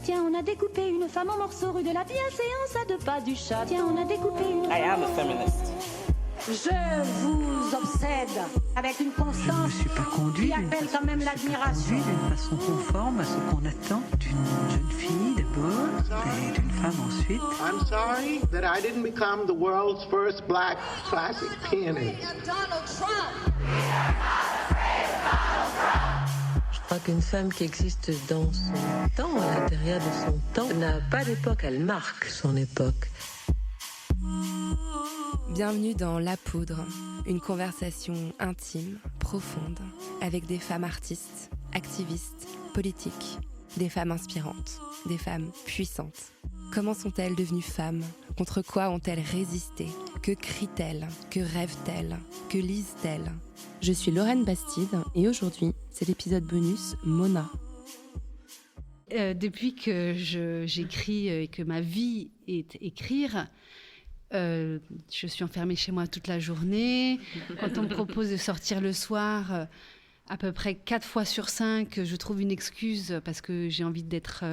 Tiens, on a découpé une femme en morceaux rue de la bienséance à 2 pas du chat. Tiens, on a découpé une... I am a feminist. Je vous obsède avec une constance Je ne suis pas conduite qui appelle quand même l'admiration. d'une façon conforme à ce qu'on attend d'une jeune fille d'abord et d'une femme ensuite. I'm sorry that I didn't become the world's first black classic pianist. Je crois qu'une femme qui existe dans son temps, à l'intérieur de son temps, n'a pas d'époque, elle marque son époque. Bienvenue dans La Poudre, une conversation intime, profonde, avec des femmes artistes, activistes, politiques, des femmes inspirantes, des femmes puissantes. Comment sont-elles devenues femmes ? Contre quoi ont-elles résisté ? Que crient-elles ? Que rêvent-elles ? Que lisent-elles ? Je suis Lorraine Bastide et aujourd'hui, c'est l'épisode bonus Mona. Depuis que j'écris et que ma vie est écrire, je suis enfermée chez moi toute la journée. Quand on me propose de sortir le soir, à peu près 4 fois sur 5, je trouve une excuse parce que j'ai envie d'être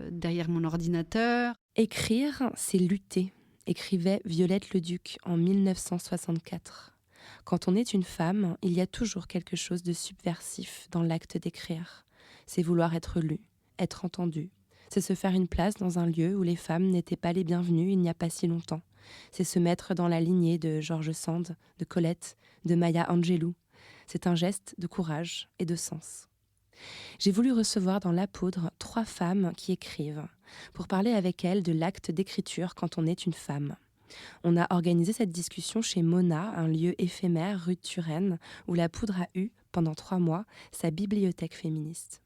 derrière mon ordinateur. Écrire, c'est lutter, écrivait Violette Leduc en 1964. Quand on est une femme, il y a toujours quelque chose de subversif dans l'acte d'écrire. C'est vouloir être lu, être entendu. C'est se faire une place dans un lieu où les femmes n'étaient pas les bienvenues il n'y a pas si longtemps. C'est se mettre dans la lignée de George Sand, de Colette, de Maya Angelou. C'est un geste de courage et de sens. J'ai voulu recevoir dans La Poudre 3 femmes qui écrivent, pour parler avec elles de l'acte d'écriture quand on est une femme. On a organisé cette discussion chez Mona, un lieu éphémère rue de Turenne, où La Poudre a eu, pendant 3 mois, sa bibliothèque féministe.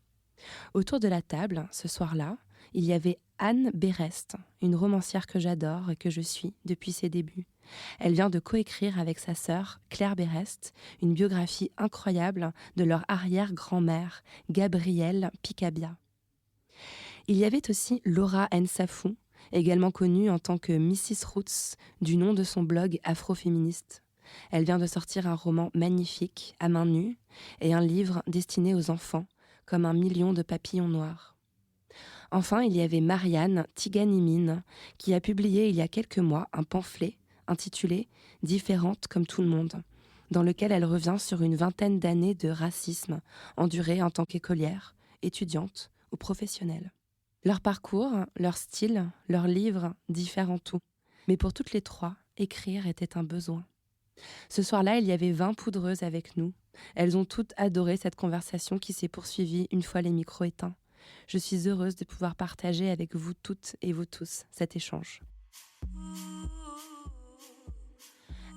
Autour de la table, ce soir-là, il y avait Anne Berest, une romancière que j'adore et que je suis depuis ses débuts. Elle vient de coécrire avec sa sœur, Claire Berest, une biographie incroyable de leur arrière-grand-mère, Gabrielle Picabia. Il y avait aussi Laura Nsafou, également connue en tant que Mrs. Roots, du nom de son blog afroféministe. Elle vient de sortir un roman magnifique, à main nue, et un livre destiné aux enfants, comme 1 million de papillons noirs. Enfin, il y avait Marianne Tiganimine, qui a publié il y a quelques mois un pamphlet intitulé « Différente comme tout le monde », dans lequel elle revient sur une 20aine d'années de racisme enduré en tant qu'écolière, étudiante ou professionnelle. Leur parcours, leur style, leurs livres diffèrent en tout. Mais pour toutes les 3, écrire était un besoin. Ce soir-là, il y avait 20 poudreuses avec nous. Elles ont toutes adoré cette conversation qui s'est poursuivie une fois les micros éteints. Je suis heureuse de pouvoir partager avec vous toutes et vous tous cet échange.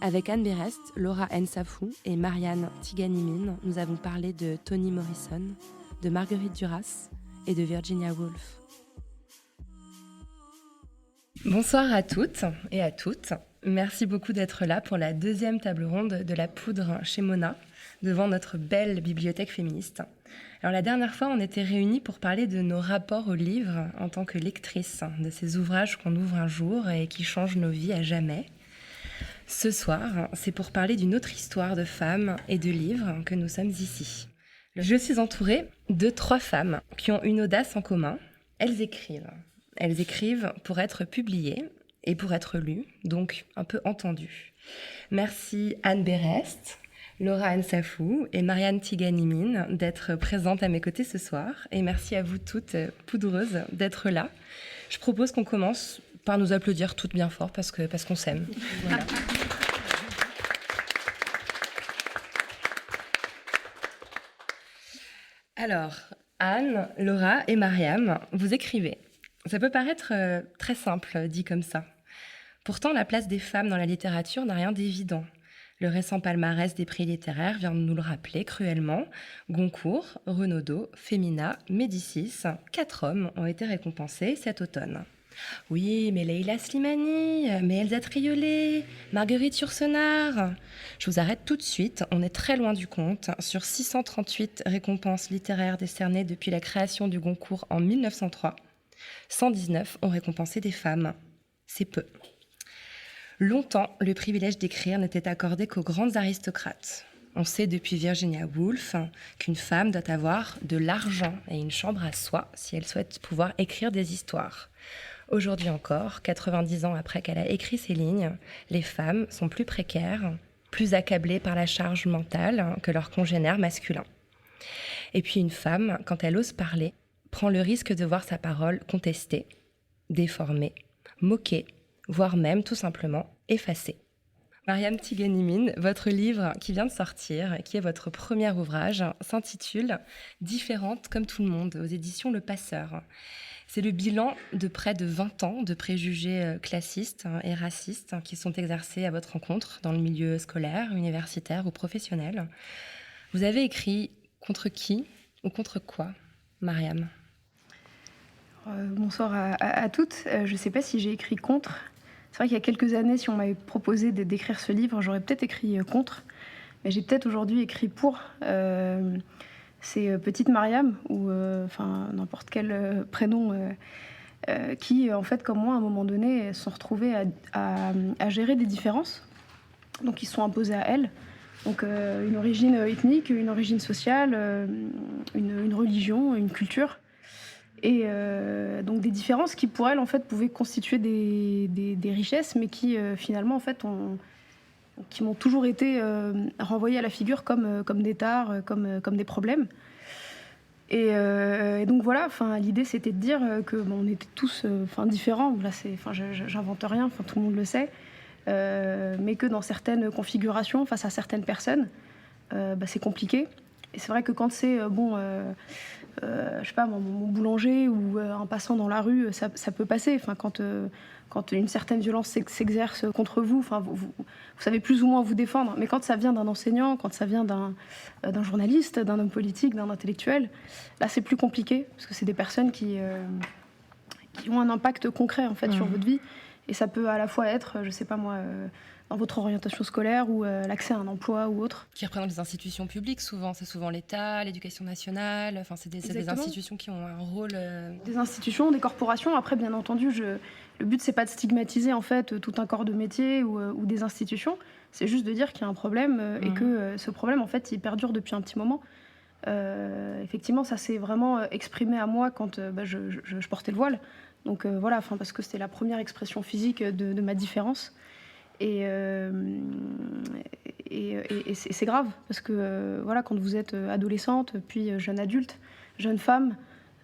Avec Anne Berest, Laura Nsafou et Marianne Tiganimine, nous avons parlé de Toni Morrison, de Marguerite Duras et de Virginia Woolf. Bonsoir à toutes et à toutes. Merci beaucoup d'être là pour la 2e table ronde de La Poudre chez Mona, devant notre belle bibliothèque féministe. Alors la dernière fois, on était réunis pour parler de nos rapports au livre en tant que lectrices, de ces ouvrages qu'on ouvre un jour et qui changent nos vies à jamais. Ce soir, c'est pour parler d'une autre histoire de femmes et de livres que nous sommes ici. Je suis entourée de 3 femmes qui ont une audace en commun. Elles écrivent. Elles écrivent pour être publiées et pour être lues, donc un peu entendues. Merci Anne Berest, Laura Nsafou et Marianne Tiganimine d'être présentes à mes côtés ce soir. Et merci à vous toutes, poudreuses, d'être là. Je propose qu'on commence par nous applaudir toutes bien fort parce qu'on s'aime. Voilà. Alors, Anne, Laura et Mariam, vous écrivez. Ça peut paraître très simple, dit comme ça. Pourtant, la place des femmes dans la littérature n'a rien d'évident. Le récent palmarès des prix littéraires vient de nous le rappeler cruellement. Goncourt, Renaudot, Femina, Médicis, 4 hommes ont été récompensés cet automne. Oui, mais Leila Slimani, mais Elsa Triolet, Marguerite Yourcenar. Je vous arrête tout de suite, on est très loin du compte. Sur 638 récompenses littéraires décernées depuis la création du Goncourt en 1903, 119 ont récompensé des femmes. C'est peu. Longtemps, le privilège d'écrire n'était accordé qu'aux grandes aristocrates. On sait depuis Virginia Woolf qu'une femme doit avoir de l'argent et une chambre à soi si elle souhaite pouvoir écrire des histoires. Aujourd'hui encore, 90 ans après qu'elle a écrit ces lignes, les femmes sont plus précaires, plus accablées par la charge mentale que leurs congénères masculins. Et puis une femme, quand elle ose parler, prend le risque de voir sa parole contestée, déformée, moquée, voire même tout simplement effacée. Mariam Tiganemine, votre livre qui vient de sortir, qui est votre premier ouvrage, s'intitule « Différente comme tout le monde » aux éditions Le Passeur. C'est le bilan de près de 20 ans de préjugés classistes et racistes qui sont exercés à votre rencontre dans le milieu scolaire, universitaire ou professionnel. Vous avez écrit contre qui ou contre quoi, Mariam ? Bonsoir à toutes. Je ne sais pas si j'ai écrit contre. C'est vrai qu'il y a quelques années, si on m'avait proposé d'écrire ce livre, j'aurais peut-être écrit contre. Mais j'ai peut-être aujourd'hui écrit pour. C'est Petite Mariam, ou n'importe quel prénom, qui, en fait, comme moi, à un moment donné, se sont retrouvés à gérer des différences. Donc, ils se sont imposés à elles. Donc, une origine ethnique, une origine sociale, une religion, une culture. Et donc des différences qui, pour elle, en fait, pouvaient constituer des richesses, mais qui, finalement, en fait, qui m'ont toujours été renvoyées à la figure comme des tares, comme des problèmes. Et donc voilà, l'idée, c'était de dire que on était tous différents. Là, j'invente rien, tout le monde le sait. Mais que dans certaines configurations, face à certaines personnes, c'est compliqué. Et c'est vrai que quand c'est je sais pas, mon boulanger ou un passant dans la rue, ça peut passer. Quand une certaine violence s'exerce contre vous, vous savez plus ou moins vous défendre. Mais quand ça vient d'un enseignant, quand ça vient d'un journaliste, d'un homme politique, d'un intellectuel, là c'est plus compliqué parce que c'est des personnes qui ont un impact concret en fait sur votre vie. Et ça peut à la fois être, je sais pas moi, dans votre orientation scolaire ou l'accès à un emploi ou autre. Qui représentent les institutions publiques souvent. C'est souvent l'État, l'éducation nationale. C'est des institutions qui ont un rôle... Des institutions, des corporations. Après, bien entendu, le but, c'est pas de stigmatiser en fait tout un corps de métier ou des institutions. C'est juste de dire qu'il y a un problème et que ce problème, en fait, il perdure depuis un petit moment. Effectivement, ça s'est vraiment exprimé à moi quand je portais le voile. Donc voilà, parce que c'était la première expression physique de ma différence. Et c'est grave, parce que quand vous êtes adolescente, puis jeune adulte, jeune femme,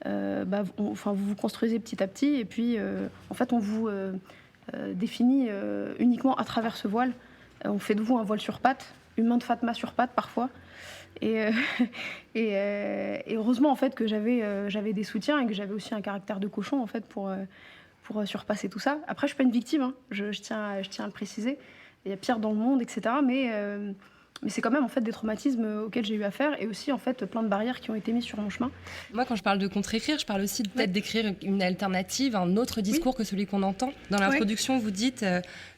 vous vous construisez petit à petit, et puis en fait on vous définit uniquement à travers ce voile. On fait de vous un voile sur pattes, une main de Fatma sur pattes parfois. Et heureusement en fait que j'avais des soutiens et que j'avais aussi un caractère de cochon en fait pour surpasser tout ça. Après, je suis pas une victime, hein. Je tiens à le préciser. Il y a pire dans le monde, etc. Mais c'est quand même en fait des traumatismes auxquels j'ai eu affaire et aussi en fait plein de barrières qui ont été mises sur mon chemin. Moi, quand je parle de contre-écrire, je parle aussi peut-être d'écrire une alternative, un autre discours que celui qu'on entend. Dans l'introduction, vous dites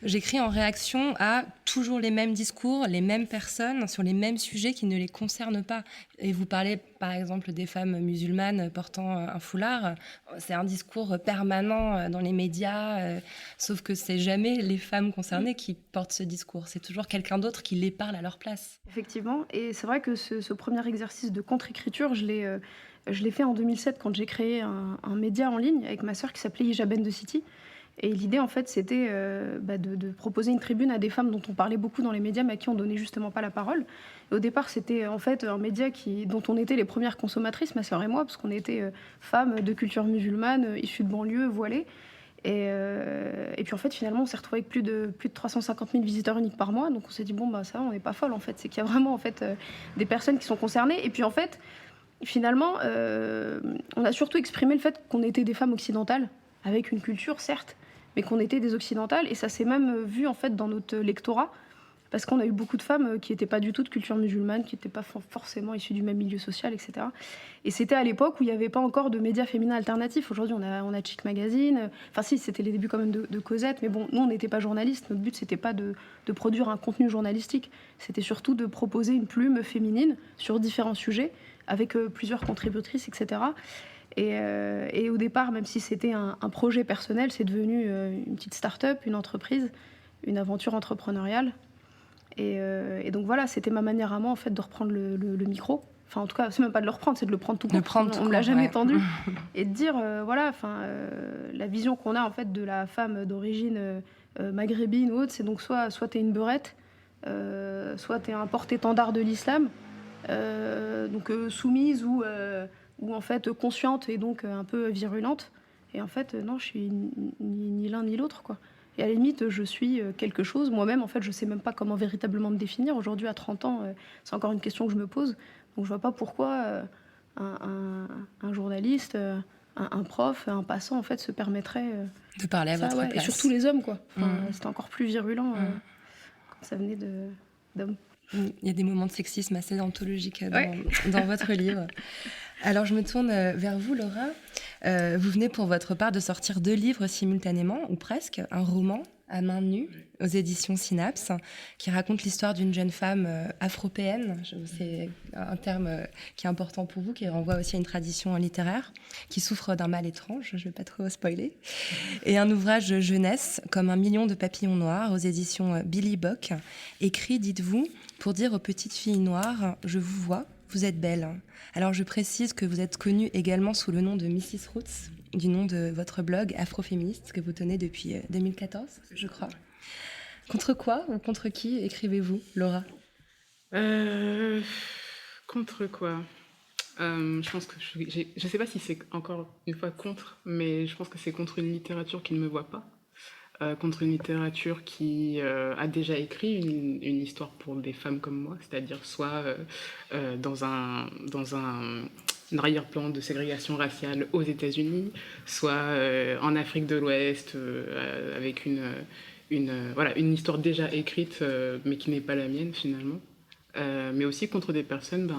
j'écris en réaction à toujours les mêmes discours, les mêmes personnes sur les mêmes sujets qui ne les concernent pas. Et vous parlez par exemple des femmes musulmanes portant un foulard. C'est un discours permanent dans les médias, sauf que c'est jamais les femmes concernées qui portent ce discours. C'est toujours quelqu'un d'autre qui les parle à leur place. Effectivement, et c'est vrai que ce premier exercice de contre-écriture, je l'ai fait en 2007 quand j'ai créé un média en ligne avec ma sœur qui s'appelait Hijaben de City. Et l'idée, en fait, c'était de proposer une tribune à des femmes dont on parlait beaucoup dans les médias, mais à qui on donnait justement pas la parole. Et au départ, c'était en fait un média dont on était les premières consommatrices, ma sœur et moi, parce qu'on était femmes de culture musulmane, issues de banlieue, voilées. Et puis en fait, finalement, on s'est retrouvés avec plus de 350 000 visiteurs uniques par mois. Donc on s'est dit, ça va, on n'est pas folle en fait. C'est qu'il y a vraiment en fait, des personnes qui sont concernées. Et puis en fait, finalement, on a surtout exprimé le fait qu'on était des femmes occidentales, avec une culture certes, mais qu'on était des occidentales. Et ça s'est même vu en fait dans notre lectorat, parce qu'on a eu beaucoup de femmes qui n'étaient pas du tout de culture musulmane, qui n'étaient pas forcément issues du même milieu social, etc. Et c'était à l'époque où il n'y avait pas encore de médias féminins alternatifs. Aujourd'hui, on a Chic Magazine. Enfin si, c'était les débuts quand même de Cosette. Mais bon, nous, on n'était pas journalistes. Notre but, c'était pas de produire un contenu journalistique. C'était surtout de proposer une plume féminine sur différents sujets, avec plusieurs contributrices, etc. Et au départ, même si c'était un projet personnel, c'est devenu une petite start-up, une entreprise, une aventure entrepreneuriale. Et donc voilà, c'était ma manière à moi en fait de reprendre le micro. Enfin, en tout cas, c'est même pas de le reprendre, c'est de le prendre tout court. On me l'a jamais tendu. Et de dire, voilà, la vision qu'on a en fait de la femme d'origine maghrébine ou autre, c'est donc soit t'es une beurette, soit t'es un porte-étendard de l'islam, donc soumise ou en fait consciente et donc un peu virulente. Et en fait, non, je suis ni l'un ni l'autre, quoi. Et à la limite, je suis quelque chose. Moi-même, en fait, je sais même pas comment véritablement me définir. Aujourd'hui, à 30 ans, c'est encore une question que je me pose. Donc je vois pas pourquoi un journaliste, un prof, un passant en fait se permettrait de parler à votre place. Et surtout les hommes, quoi. C'était encore plus virulent quand ça venait d'hommes. Il y a des moments de sexisme assez anthologiques dans votre livre. Alors je me tourne vers vous, Laura. Vous venez pour votre part de sortir 2 livres simultanément, ou presque, un roman à main nue aux éditions Synapse, qui raconte l'histoire d'une jeune femme afropéenne, c'est un terme qui est important pour vous, qui renvoie aussi à une tradition littéraire, qui souffre d'un mal étrange, je ne vais pas trop spoiler, et un ouvrage de jeunesse, comme 1 million de papillons noirs, aux éditions Billy Bock, écrit, dites-vous, pour dire aux petites filles noires « Je vous vois, vous êtes belle ». Alors je précise que vous êtes connue également sous le nom de Mrs. Roots, du nom de votre blog Afroféministe que vous tenez depuis 2014, je crois. Contre quoi ou contre qui écrivez-vous, Laura ? Contre quoi ? Je pense que je sais pas si c'est encore une fois contre, mais je pense que c'est contre une littérature qui ne me voit pas, contre une littérature qui a déjà écrit une histoire pour des femmes comme moi, c'est-à-dire soit dans un arrière-plan de ségrégation raciale aux États-Unis, soit en Afrique de l'Ouest, avec une histoire déjà écrite, mais qui n'est pas la mienne finalement. Mais aussi contre des personnes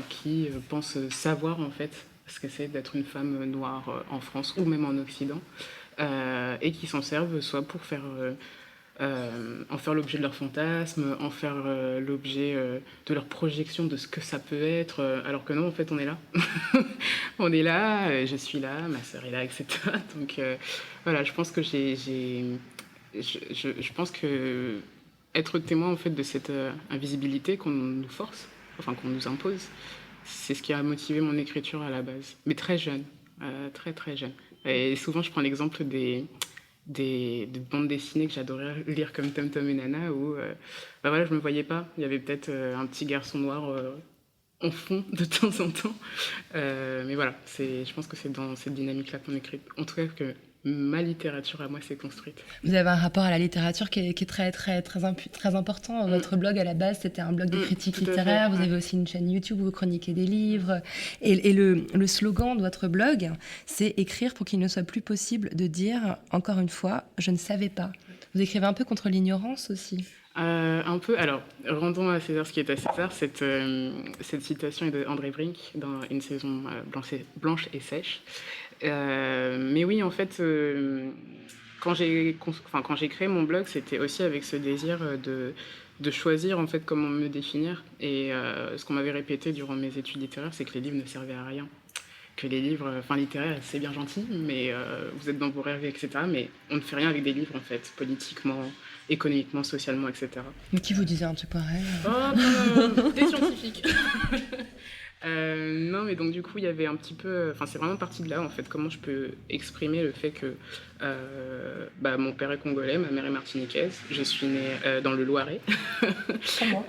qui pensent savoir en fait ce que c'est d'être une femme noire en France ou même en Occident, et qui s'en servent soit pour en faire l'objet de leur fantasme, en faire l'objet de leur projection de ce que ça peut être, alors que non, en fait, on est là. On est là, je suis là, ma sœur est là, etc. Donc voilà, je pense que je pense que être témoin en fait de cette invisibilité qu'on nous force, enfin qu'on nous impose, c'est ce qui a motivé mon écriture à la base, mais très jeune, très très jeune. Et souvent, je prends l'exemple des bandes dessinées que j'adorais lire comme Tom Tom et Nana, où voilà, je me voyais pas. Il y avait peut-être un petit garçon noir en fond de temps en temps. Mais voilà, je pense que c'est dans cette dynamique-là qu'on écrit. En tout cas, que ma littérature à moi s'est construite. Vous avez un rapport à la littérature qui est très, très, très, très important. Votre blog, à la base, c'était un blog de critique littéraire. Vous avez aussi une chaîne YouTube où vous chroniquez des livres. Et le slogan de votre blog, c'est « Écrire pour qu'il ne soit plus possible de dire, encore une fois, je ne savais pas ». Vous écrivez un peu contre l'ignorance aussi. Un peu. Alors, rendons à César ce qui est à César. Cette citation est de André Brink dans Une saison blanche et sèche. Mais oui, en fait, quand j'ai créé mon blog, c'était aussi avec ce désir de choisir en fait comment me définir. Et ce qu'on m'avait répété durant mes études littéraires, c'est que les livres ne servaient à rien. Que les livres, littéraires, c'est bien gentil, mais vous êtes dans vos rêves, etc. Mais on ne fait rien avec des livres, en fait, politiquement, économiquement, socialement, etc. Mais qui vous disait un truc pareil ? Des scientifiques. Non, mais donc du coup, il y avait un petit peu... c'est vraiment parti de là, en fait, comment je peux exprimer le fait que mon père est congolais, ma mère est martiniquaise, je suis née dans le Loiret. Comme moi.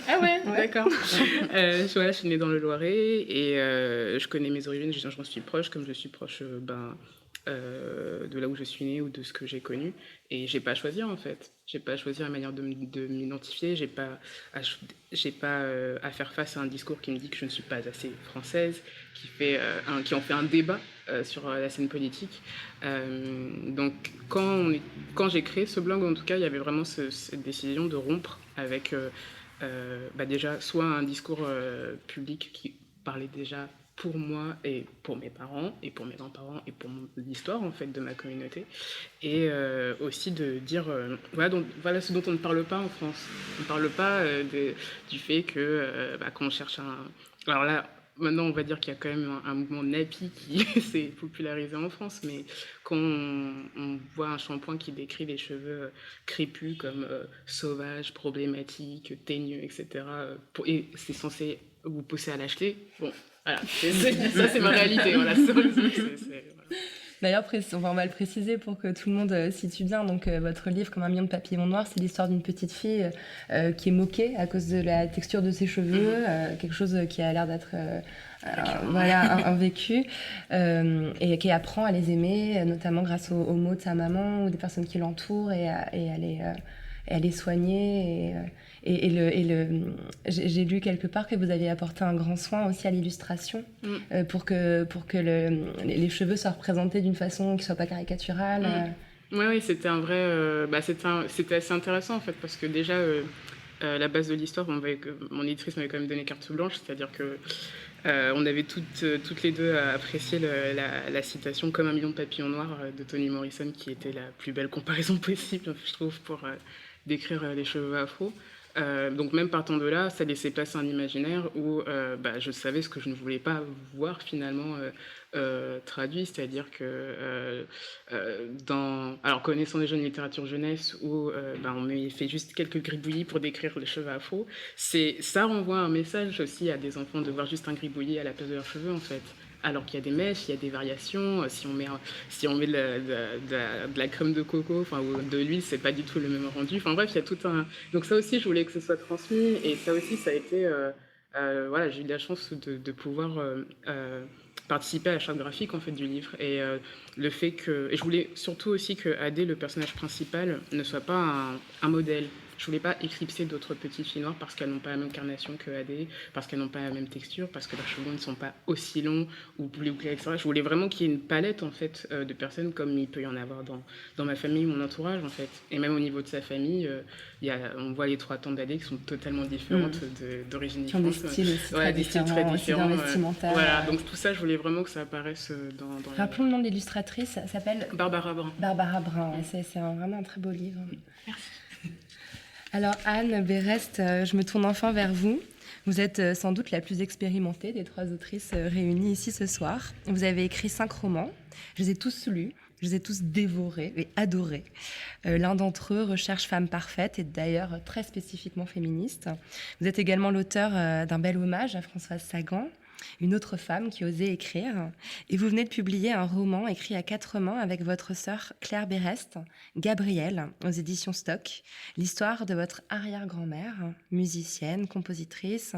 Ah ouais, d'accord. Je suis née dans le Loiret et je connais mes origines, j'en suis proche, comme je suis proche de là où je suis née ou de ce que j'ai connu. Et j'ai pas à choisir, en fait. J'ai pas à choisir la manière de m'identifier. J'ai pas à faire face à un discours qui me dit que je ne suis pas assez française, qui en fait un débat sur la scène politique. Donc, quand j'ai créé ce blog, en tout cas, il y avait vraiment cette décision de rompre avec déjà soit un discours public qui parlait déjà pour moi et pour mes parents et pour mes grands-parents et pour l'histoire en fait de ma communauté, et aussi de dire voilà ce dont on ne parle pas en France. On ne parle pas du fait que quand on cherche alors là maintenant, on va dire qu'il y a quand même un mouvement nappy qui s'est popularisé en France, mais quand on voit un shampoing qui décrit les cheveux crépus comme sauvages, problématiques, teigneux, etc., et c'est censé vous pousser à l'acheter, bon, voilà, ça c'est ma réalité, voilà, voilà. D'ailleurs, on va le préciser pour que tout le monde situe bien. Donc, votre livre, Comme un million de papillons noirs, c'est l'histoire d'une petite fille qui est moquée à cause de la texture de ses cheveux, quelque chose qui a l'air d'être un vécu, et qui apprend à les aimer, notamment grâce aux mots de sa maman ou des personnes qui l'entourent, et à les soigner. J'ai lu quelque part que vous aviez apporté un grand soin aussi à l'illustration pour que les cheveux soient représentés d'une façon qui ne soit pas caricaturale. Oui, c'était un vrai... c'était assez intéressant en fait, parce que déjà, la base de l'histoire, mon éditrice m'avait quand même donné carte blanche, c'est-à-dire que on avait toutes les deux apprécié la citation « Comme un million de papillons noirs » de Toni Morrison, qui était la plus belle comparaison possible, je trouve, pour décrire les cheveux afro. Donc même partant de là, ça laissait place à un imaginaire où je savais ce que je ne voulais pas voir finalement traduit, c'est-à-dire que alors connaissant déjà une littérature jeunesse où on me fait juste quelques gribouillis pour décrire les cheveux afro, ça renvoie un message aussi à des enfants de voir juste un gribouillis à la place de leurs cheveux en fait. Alors qu'il y a des mèches, il y a des variations. Si on met de la crème de coco, ou de l'huile, c'est pas du tout le même rendu. Enfin bref, il y a tout un... Donc ça aussi, je voulais que ce soit transmis. Et ça aussi, ça a été... j'ai eu de la chance de pouvoir participer à la charte graphique en fait, du livre. Et le fait que... Et je voulais surtout aussi que Adé, le personnage principal, ne soit pas un modèle. Je voulais pas éclipser d'autres petites filles noires parce qu'elles n'ont pas la même carnation que Adé, parce qu'elles n'ont pas la même texture, parce que leurs cheveux ne sont pas aussi longs ou plus bouclés, etc. Je voulais vraiment qu'il y ait une palette en fait de personnes comme il peut y en avoir dans ma famille, mon entourage en fait. Et même au niveau de sa famille, on voit les 3 tantes d'Adé qui sont totalement différentes d'origine différente. Qui ont des styles aussi des styles très différents. Dans vestimentaire. Voilà, donc tout ça, je voulais vraiment que ça apparaisse dans Rappelons le nom de l'illustratrice, ça s'appelle Barbara Brun. Barbara Brun, c'est vraiment un très beau livre. Merci. Alors Anne Berest, je me tourne enfin vers vous. Vous êtes sans doute la plus expérimentée des 3 autrices réunies ici ce soir. Vous avez écrit 5 romans. Je les ai tous lus, je les ai tous dévorés et adorés. L'un d'entre eux, Recherche femme parfaite, est d'ailleurs très spécifiquement féministe. Vous êtes également l'auteur d'un bel hommage à Françoise Sagan, une autre femme qui osait écrire. Et vous venez de publier un roman écrit à 4 mains avec votre sœur Claire Berest, Gabrielle, aux éditions Stock. L'histoire de votre arrière-grand-mère, musicienne, compositrice,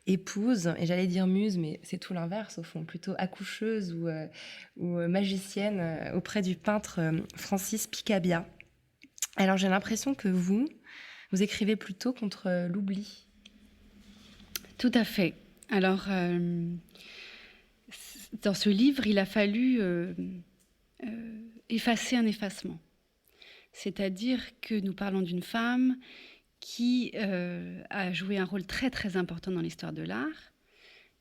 épouse, et j'allais dire muse, mais c'est tout l'inverse au fond, plutôt accoucheuse ou magicienne auprès du peintre Francis Picabia. Alors j'ai l'impression que vous écrivez plutôt contre l'oubli. Tout à fait. Alors, dans ce livre, il a fallu effacer un effacement. C'est-à-dire que nous parlons d'une femme qui a joué un rôle très très important dans l'histoire de l'art,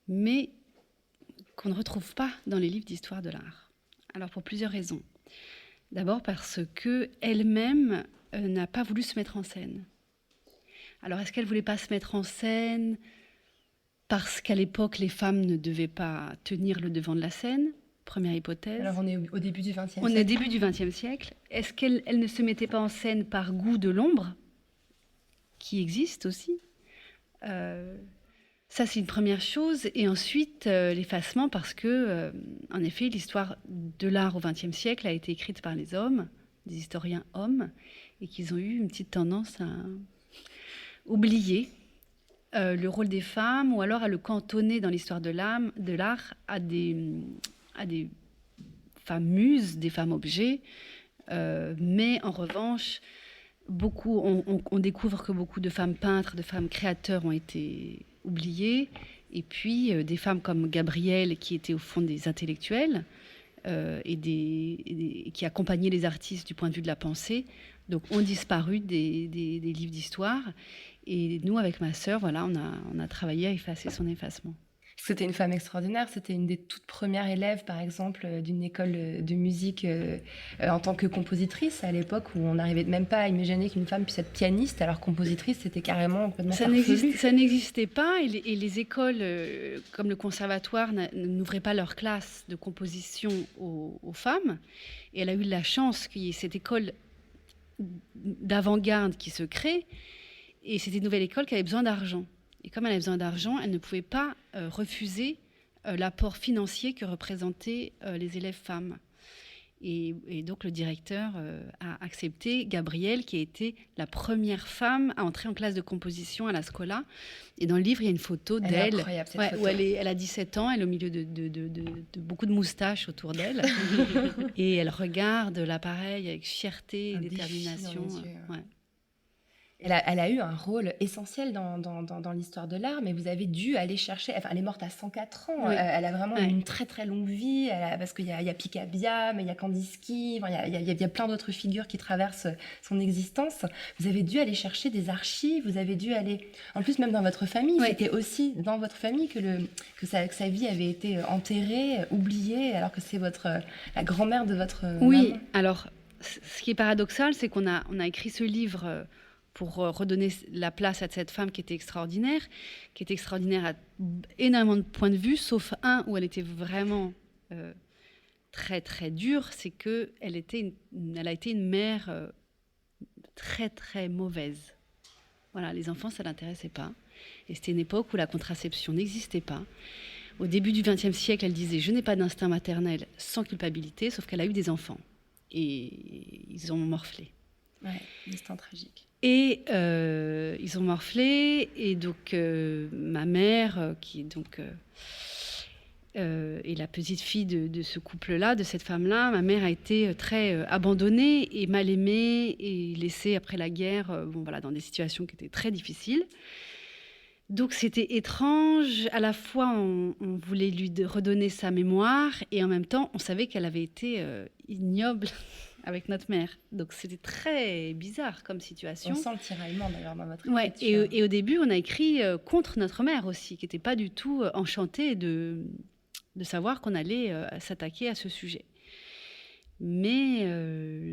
mais qu'on ne retrouve pas dans les livres d'histoire de l'art. Alors pour plusieurs raisons. D'abord parce qu'elle-même n'a pas voulu se mettre en scène. Alors est-ce qu'elle ne voulait pas se mettre en scène parce qu'à l'époque, les femmes ne devaient pas tenir le devant de la scène? Première hypothèse. Alors on est au début du XXe siècle. On est au début du XXe siècle. Est-ce qu'elle ne se mettait pas en scène par goût de l'ombre, qui existe aussi? Ça, c'est une première chose. Et ensuite, l'effacement, parce que, en effet, l'histoire de l'art au XXe siècle a été écrite par les hommes, des historiens hommes, et qu'ils ont eu une petite tendance à oublier le rôle des femmes, ou alors à le cantonner dans l'histoire de l'art à des femmes muses, des femmes objets. Mais en revanche, on découvre que beaucoup de femmes peintres, de femmes créateurs ont été oubliées. Et puis des femmes comme Gabrielle, qui étaient au fond des intellectuels et qui accompagnaient les artistes du point de vue de la pensée, donc ont disparu des livres d'histoire. Et nous, avec ma sœur, voilà, on a travaillé à effacer son effacement. C'était une femme extraordinaire. C'était une des toutes premières élèves, par exemple, d'une école de musique en tant que compositrice, à l'époque où on n'arrivait même pas à imaginer qu'une femme puisse être pianiste, alors compositrice, c'était carrément complètement farfelu. Ça n'existait pas, et les écoles, comme le conservatoire, n'ouvraient pas leurs classes de composition aux femmes. Et elle a eu la chance qu'il y ait cette école d'avant-garde qui se crée, et c'était une nouvelle école qui avait besoin d'argent. Et comme elle avait besoin d'argent, elle ne pouvait pas refuser l'apport financier que représentaient les élèves femmes. Et donc le directeur a accepté Gabrielle, qui a été la première femme à entrer en classe de composition à la Scola. Et dans le livre, il y a une photo d'elle où elle a 17 ans, elle est au milieu de beaucoup de moustaches autour d'elle. Et elle regarde l'appareil avec fierté et détermination. Elle a eu un rôle essentiel dans l'histoire de l'art, mais vous avez dû aller chercher... Enfin, elle est morte à 104 ans. Oui. Elle a vraiment une très, très longue vie, parce qu'il y a Picabia, mais il y a Kandinsky, il y a plein d'autres figures qui traversent son existence. Vous avez dû aller chercher des archives, vous avez dû aller... En plus, même dans votre famille, c'était aussi dans votre famille que sa vie avait été enterrée, oubliée, alors que c'est la grand-mère de votre maman. Alors, ce qui est paradoxal, c'est qu'on a écrit ce livre... pour redonner la place à cette femme qui était extraordinaire à énormément de points de vue, sauf un où elle était vraiment très très dure, c'est qu'elle a été une mère très très mauvaise. Voilà, les enfants, ça l'intéressait pas. Et c'était une époque où la contraception n'existait pas. Au début du XXe siècle, elle disait « je n'ai pas d'instinct maternel sans culpabilité », sauf qu'elle a eu des enfants. Et ils ont morflé. Ouais, une histoire tragique. Et ils ont morflé, et donc ma mère, qui est donc est la petite fille de ce couple-là, de cette femme-là, ma mère a été très abandonnée et mal aimée et laissée après la guerre, dans des situations qui étaient très difficiles. Donc c'était étrange, à la fois on voulait lui redonner sa mémoire, et en même temps on savait qu'elle avait été ignoble avec notre mère. Donc c'était très bizarre comme situation. On sent le tiraillement d'ailleurs dans votre écriture. Et au début, on a écrit contre notre mère aussi, qui n'était pas du tout enchantée de savoir qu'on allait s'attaquer à ce sujet. Mais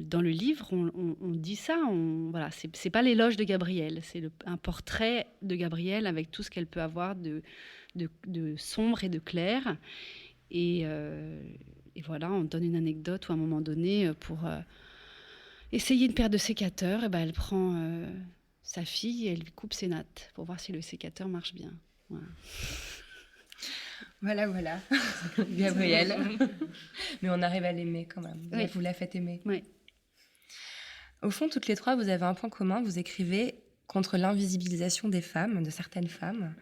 dans le livre, on dit ça. C'est pas l'éloge de Gabrielle, c'est un portrait de Gabrielle avec tout ce qu'elle peut avoir de sombre et de clair. Et voilà, on donne une anecdote où à un moment donné, pour essayer une paire de sécateurs, et elle prend sa fille et elle lui coupe ses nattes pour voir si le sécateur marche bien. Voilà. Gabrielle. Mais on arrive à l'aimer quand même. Oui. Vous la faites aimer. Oui. Au fond, toutes les trois, vous avez un point commun. Vous écrivez contre l'invisibilisation des femmes, de certaines femmes.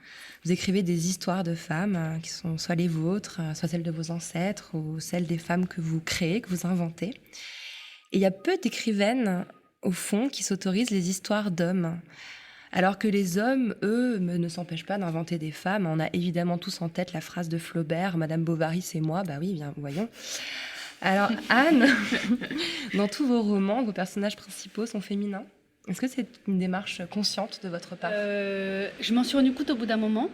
Vous écrivez des histoires de femmes qui sont soit les vôtres, soit celles de vos ancêtres, ou celles des femmes que vous créez, que vous inventez. Et il y a peu d'écrivaines, au fond, qui s'autorisent les histoires d'hommes. Alors que les hommes, eux, ne s'empêchent pas d'inventer des femmes. On a évidemment tous en tête la phrase de Flaubert, « Madame Bovary, c'est moi ». Bah oui, bien, voyons. Alors, Anne, dans tous vos romans, vos personnages principaux sont féminins. Est-ce que c'est une démarche consciente de votre part ? Je m'en suis rendu compte au bout d'un moment.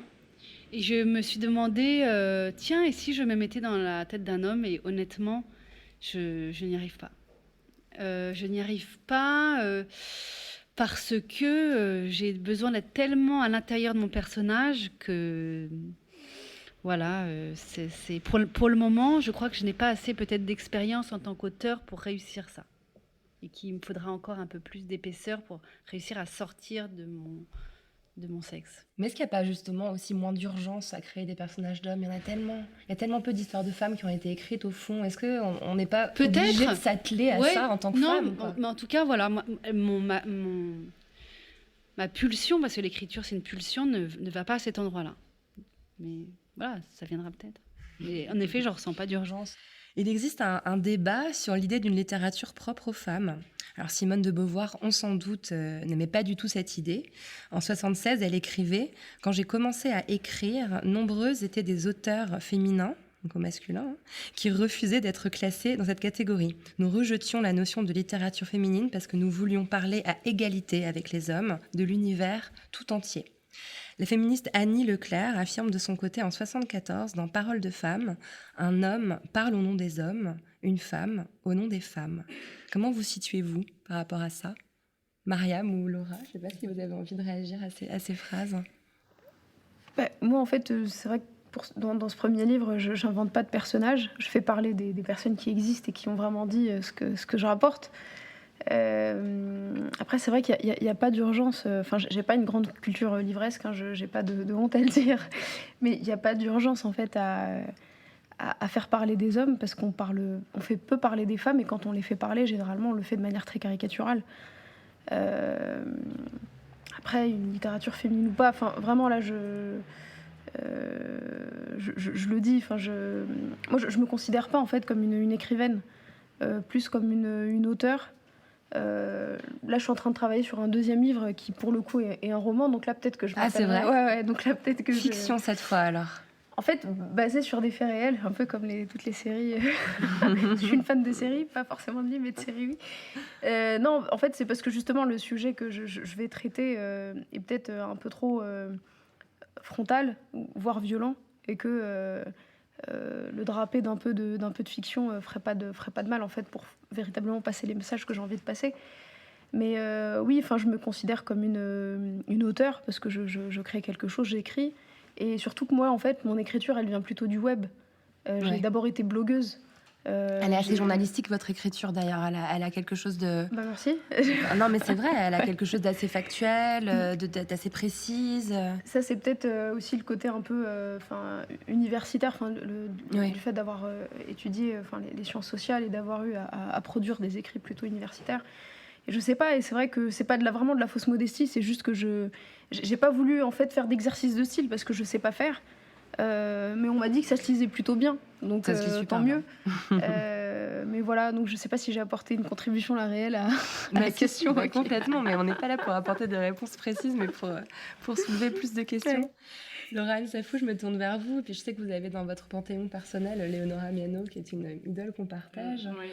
Et je me suis demandé, tiens, et si je me mettais dans la tête d'un homme ? Et honnêtement, je n'y arrive pas. Je n'y arrive pas parce que j'ai besoin d'être tellement à l'intérieur de mon personnage que... Voilà, c'est pour le moment, je crois que je n'ai pas assez peut-être d'expérience en tant qu'auteur pour réussir ça. Et qu'il me faudra encore un peu plus d'épaisseur pour réussir à sortir de mon sexe. Mais est-ce qu'il n'y a pas justement aussi moins d'urgence à créer des personnages d'hommes ? Il y a tellement peu d'histoires de femmes qui ont été écrites au fond. Est-ce qu'on n'est pas obligé de s'atteler à ça en tant que femme ? Non, mais en tout cas, voilà, ma pulsion, parce que l'écriture c'est une pulsion, ne va pas à cet endroit-là. Mais voilà, ça viendra peut-être. Mais en effet, je ne ressens pas d'urgence. Il existe un débat sur l'idée d'une littérature propre aux femmes. Alors Simone de Beauvoir, on s'en doute, n'aimait pas du tout cette idée. En 1976, elle écrivait « Quand j'ai commencé à écrire, nombreuses étaient des auteurs féminins, donc au masculin, qui refusaient d'être classés dans cette catégorie. Nous rejetions la notion de littérature féminine parce que nous voulions parler à égalité avec les hommes de l'univers tout entier. La féministe Annie Leclerc affirme de son côté en 1974, dans Paroles de femmes, un homme parle au nom des hommes, une femme au nom des femmes. Comment vous situez-vous par rapport à ça ? Mariam ou Laura, je ne sais pas si vous avez envie de réagir à ces phrases. Moi, en fait, c'est vrai que dans ce premier livre, je n'invente pas de personnages. Je fais parler des personnes qui existent et qui ont vraiment dit ce que je rapporte. Après, c'est vrai qu'il n'y a pas d'urgence. Enfin, j'ai pas une grande culture livresque, hein, j'ai pas de honte à le dire. Mais il n'y a pas d'urgence, en fait, à faire parler des hommes, parce on fait peu parler des femmes, et quand on les fait parler, généralement, on le fait de manière très caricaturale. Après, une littérature féminine ou pas, enfin, vraiment, là, je le dis, enfin, moi, je me considère pas, en fait, comme une écrivaine, plus comme une auteure. Là, je suis en train de travailler sur un deuxième livre qui, pour le coup, est un roman. Donc là, peut-être que je... Ah, c'est vrai. Ouais. Donc là, peut-être que Fiction cette fois, alors. En fait, basé sur des faits réels, un peu comme toutes les séries. Je suis une fan de séries, pas forcément de livres, mais de séries, oui. Non, en fait, c'est parce que justement, le sujet que je vais traiter est peut-être un peu trop frontal, voire violent, et que le draper d'un peu de fiction ferait pas de mal, en fait, pour véritablement passer les messages que j'ai envie de passer. Mais oui, enfin, je me considère comme une auteure, parce que je crée quelque chose, j'écris. Et surtout que moi, en fait, mon écriture, elle vient plutôt du web. J'ai d'abord été blogueuse. Elle est assez journalistique, votre écriture, d'ailleurs. Elle a quelque chose de... Bah, merci. Non, mais c'est vrai, elle a quelque chose d'assez factuel, d'assez précise. Ça, c'est peut-être aussi le côté un peu universitaire, du fait d'avoir étudié les sciences sociales et d'avoir eu à produire des écrits plutôt universitaires. Et je sais pas, et c'est vrai que c'est pas vraiment de la fausse modestie, c'est juste que j'ai pas voulu, en fait, faire d'exercice de style parce que je sais pas faire. Mais on m'a dit que ça se lisait plutôt bien, donc tant mieux. Mais voilà, donc je sais pas si j'ai apporté une contribution là réelle à la question. Okay. Complètement, mais on n'est pas là pour apporter des réponses précises, mais pour soulever plus de questions. Ouais. Laura Safou, je me tourne vers vous, et puis je sais que vous avez dans votre panthéon personnel Léonora Miano, qui est une idole qu'on partage. Ouais.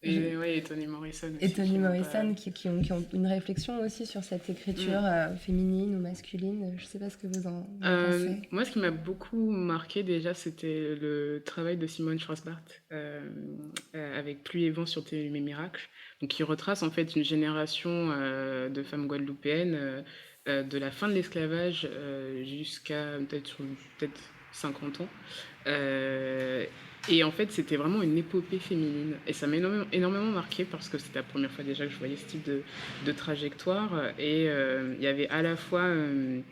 Et Toni Morrison aussi. Et Toni Morrison qui ont une réflexion aussi sur cette écriture féminine ou masculine. Je ne sais pas ce que vous en pensez. Moi, ce qui m'a beaucoup marqué déjà, c'était le travail de Simone Schwarzbart avec Pluie et vent sur Tes Lumières Miracles, donc qui retrace en fait une génération de femmes guadeloupéennes de la fin de l'esclavage jusqu'à peut-être 50 ans. Et en fait, c'était vraiment une épopée féminine. Et ça m'a énormément marqué parce que c'était la première fois déjà que je voyais ce type de trajectoire. Et il y avait à la fois une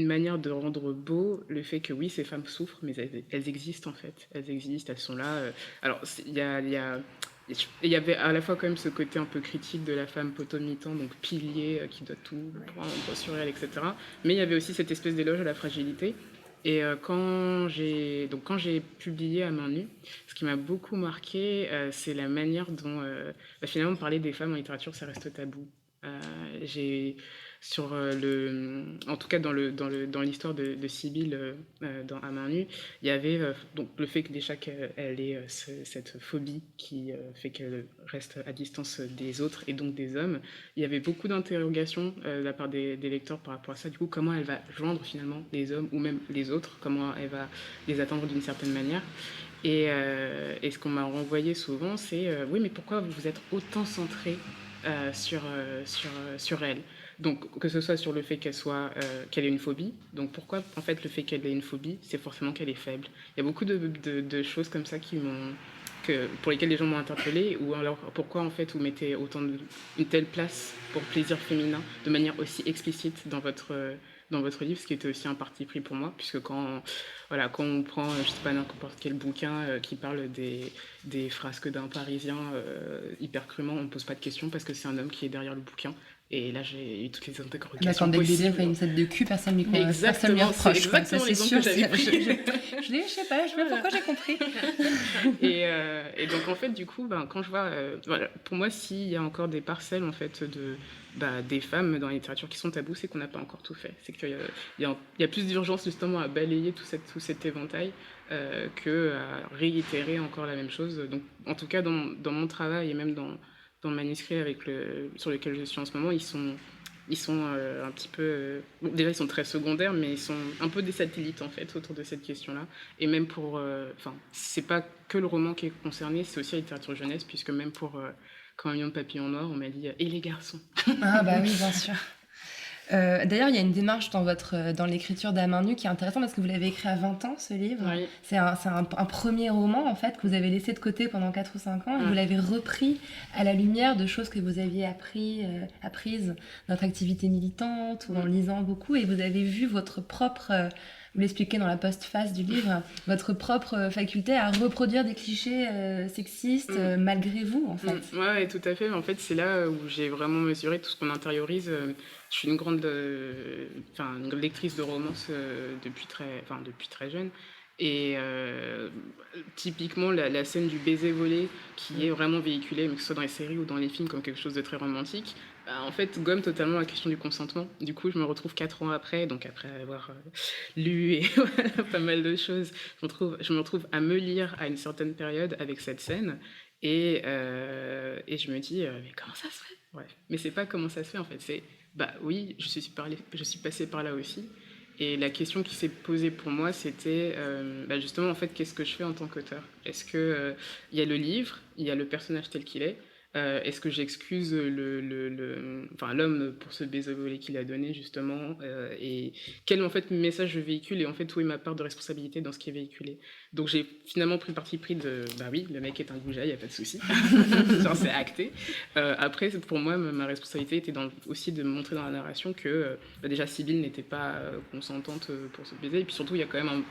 manière de rendre beau le fait que oui, ces femmes souffrent, mais elles existent en fait. Elles existent, elles sont là. Alors, il y avait à la fois quand même ce côté un peu critique de la femme potomitan, donc pilier, qui doit tout prendre sur elle, etc. Mais il y avait aussi cette espèce d'éloge à la fragilité. Et quand j'ai publié À main nue, ce qui m'a beaucoup marqué, c'est la manière dont finalement parler des femmes en littérature, ça reste tabou. En tout cas dans l'histoire de Sibylle dans À main nue, il y avait donc le fait que déjà qu'elle ait cette phobie qui fait qu'elle reste à distance des autres et donc des hommes. Il y avait beaucoup d'interrogations de la part des lecteurs par rapport à ça. Du coup, comment elle va joindre finalement les hommes ou même les autres, comment elle va les atteindre d'une certaine manière. Et ce qu'on m'a renvoyé souvent, c'est oui, mais pourquoi vous êtes autant centré sur elle? Donc, que ce soit sur le fait qu'elle ait une phobie. Donc, pourquoi, en fait, le fait qu'elle ait une phobie, c'est forcément qu'elle est faible. Il y a beaucoup de choses comme ça pour lesquelles les gens m'ont interpellée, ou alors pourquoi, en fait, vous mettez une telle place pour le plaisir féminin de manière aussi explicite dans votre livre, ce qui était aussi un parti pris pour moi, puisque quand on prend, je sais pas, n'importe quel bouquin qui parle des frasques d'un Parisien hyper crûment, on ne pose pas de questions parce que c'est un homme qui est derrière le bouquin. Et là, j'ai eu toutes les interrogations possibles. Quand Bébé fait une scène de cul, personne ne lui Exactement, reproche. C'est exactement l'exemple que j'avais pris. Je sais pas pourquoi j'ai compris. Et donc, en fait, du coup, quand je vois... pour moi, s'il y a encore des parcelles, en fait, des femmes dans la littérature qui sont tabous, c'est qu'on n'a pas encore tout fait. C'est qu'il y a plus d'urgence, justement, à balayer tout cet éventail que à réitérer encore la même chose. Donc, en tout cas, dans mon travail et même dans le manuscrit sur lequel je suis en ce moment, ils sont ils sont un petit peu... bon, déjà, ils sont très secondaires, mais ils sont un peu des satellites, en fait, autour de cette question-là. Et même pour... c'est pas que le roman qui est concerné, c'est aussi la littérature jeunesse, puisque même pour Quand un million de papillons noirs, on m'a dit « Et les garçons ?» Ah bah oui, bien sûr. D'ailleurs, il y a une démarche dans l'écriture d'À main nue qui est intéressante parce que vous l'avez écrit à 20 ans, ce livre. Oui. C'est un premier roman, en fait, que vous avez laissé de côté pendant 4 ou 5 ans et vous l'avez repris à la lumière de choses que vous aviez apprises dans votre activité militante ou en lisant beaucoup, et vous avez vu votre propre... vous l'expliquez dans la postface du livre, votre propre faculté à reproduire des clichés sexistes malgré vous, en fait. Ouais, tout à fait. En fait, c'est là où j'ai vraiment mesuré tout ce qu'on intériorise. Je suis une grande lectrice de romances depuis très jeune. Et typiquement, la scène du baiser volé, qui est vraiment véhiculée, mais que ce soit dans les séries ou dans les films, comme quelque chose de très romantique, en fait, gomme totalement la question du consentement. Du coup, je me retrouve 4 ans après, donc après avoir lu et voilà, pas mal de choses, je me retrouve à me lire à une certaine période avec cette scène. Et je me dis, mais comment ça se fait? Ouais. Mais c'est pas comment ça se fait, en fait. C'est, bah oui, je suis passée par là aussi. Et la question qui s'est posée pour moi, c'était justement, en fait, qu'est-ce que je fais en tant qu'auteur? Est-ce que il y a le livre, il y a le personnage tel qu'il est, est-ce que j'excuse l'homme pour ce baiser volé qu'il a donné, justement, et quel, en fait, message je véhicule, et en fait, où est ma part de responsabilité dans ce qui est véhiculé? Donc j'ai finalement pris le parti pris de, bah oui, le mec est un goujat, il n'y a pas de souci. Genre, c'est acté. Après, pour moi, ma responsabilité était aussi de montrer dans la narration que déjà, Sibylle n'était pas consentante pour ce baiser, et puis surtout, il y a quand même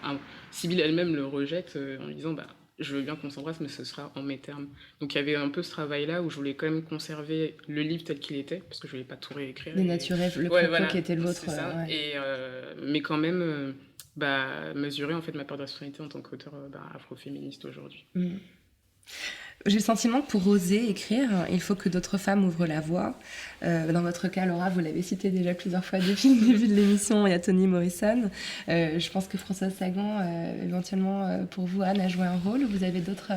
Sibylle elle-même le rejette en lui disant, je veux bien qu'on s'embrasse, mais ce sera en mes termes. Donc il y avait un peu ce travail-là où je voulais quand même conserver le livre tel qu'il était, parce que je voulais pas tout réécrire. Dénaturer le propos qui était le vôtre. C'est ça. Et, mais quand même, mesurer en fait ma part de responsabilité en tant qu'auteur afroféministe aujourd'hui. J'ai le sentiment que pour oser écrire, il faut que d'autres femmes ouvrent la voie. Dans votre cas, Laura, vous l'avez cité déjà plusieurs fois depuis le début de l'émission, il y a Toni Morrison. Je pense que Françoise Sagan, éventuellement pour vous, Anne, a joué un rôle. Vous avez d'autres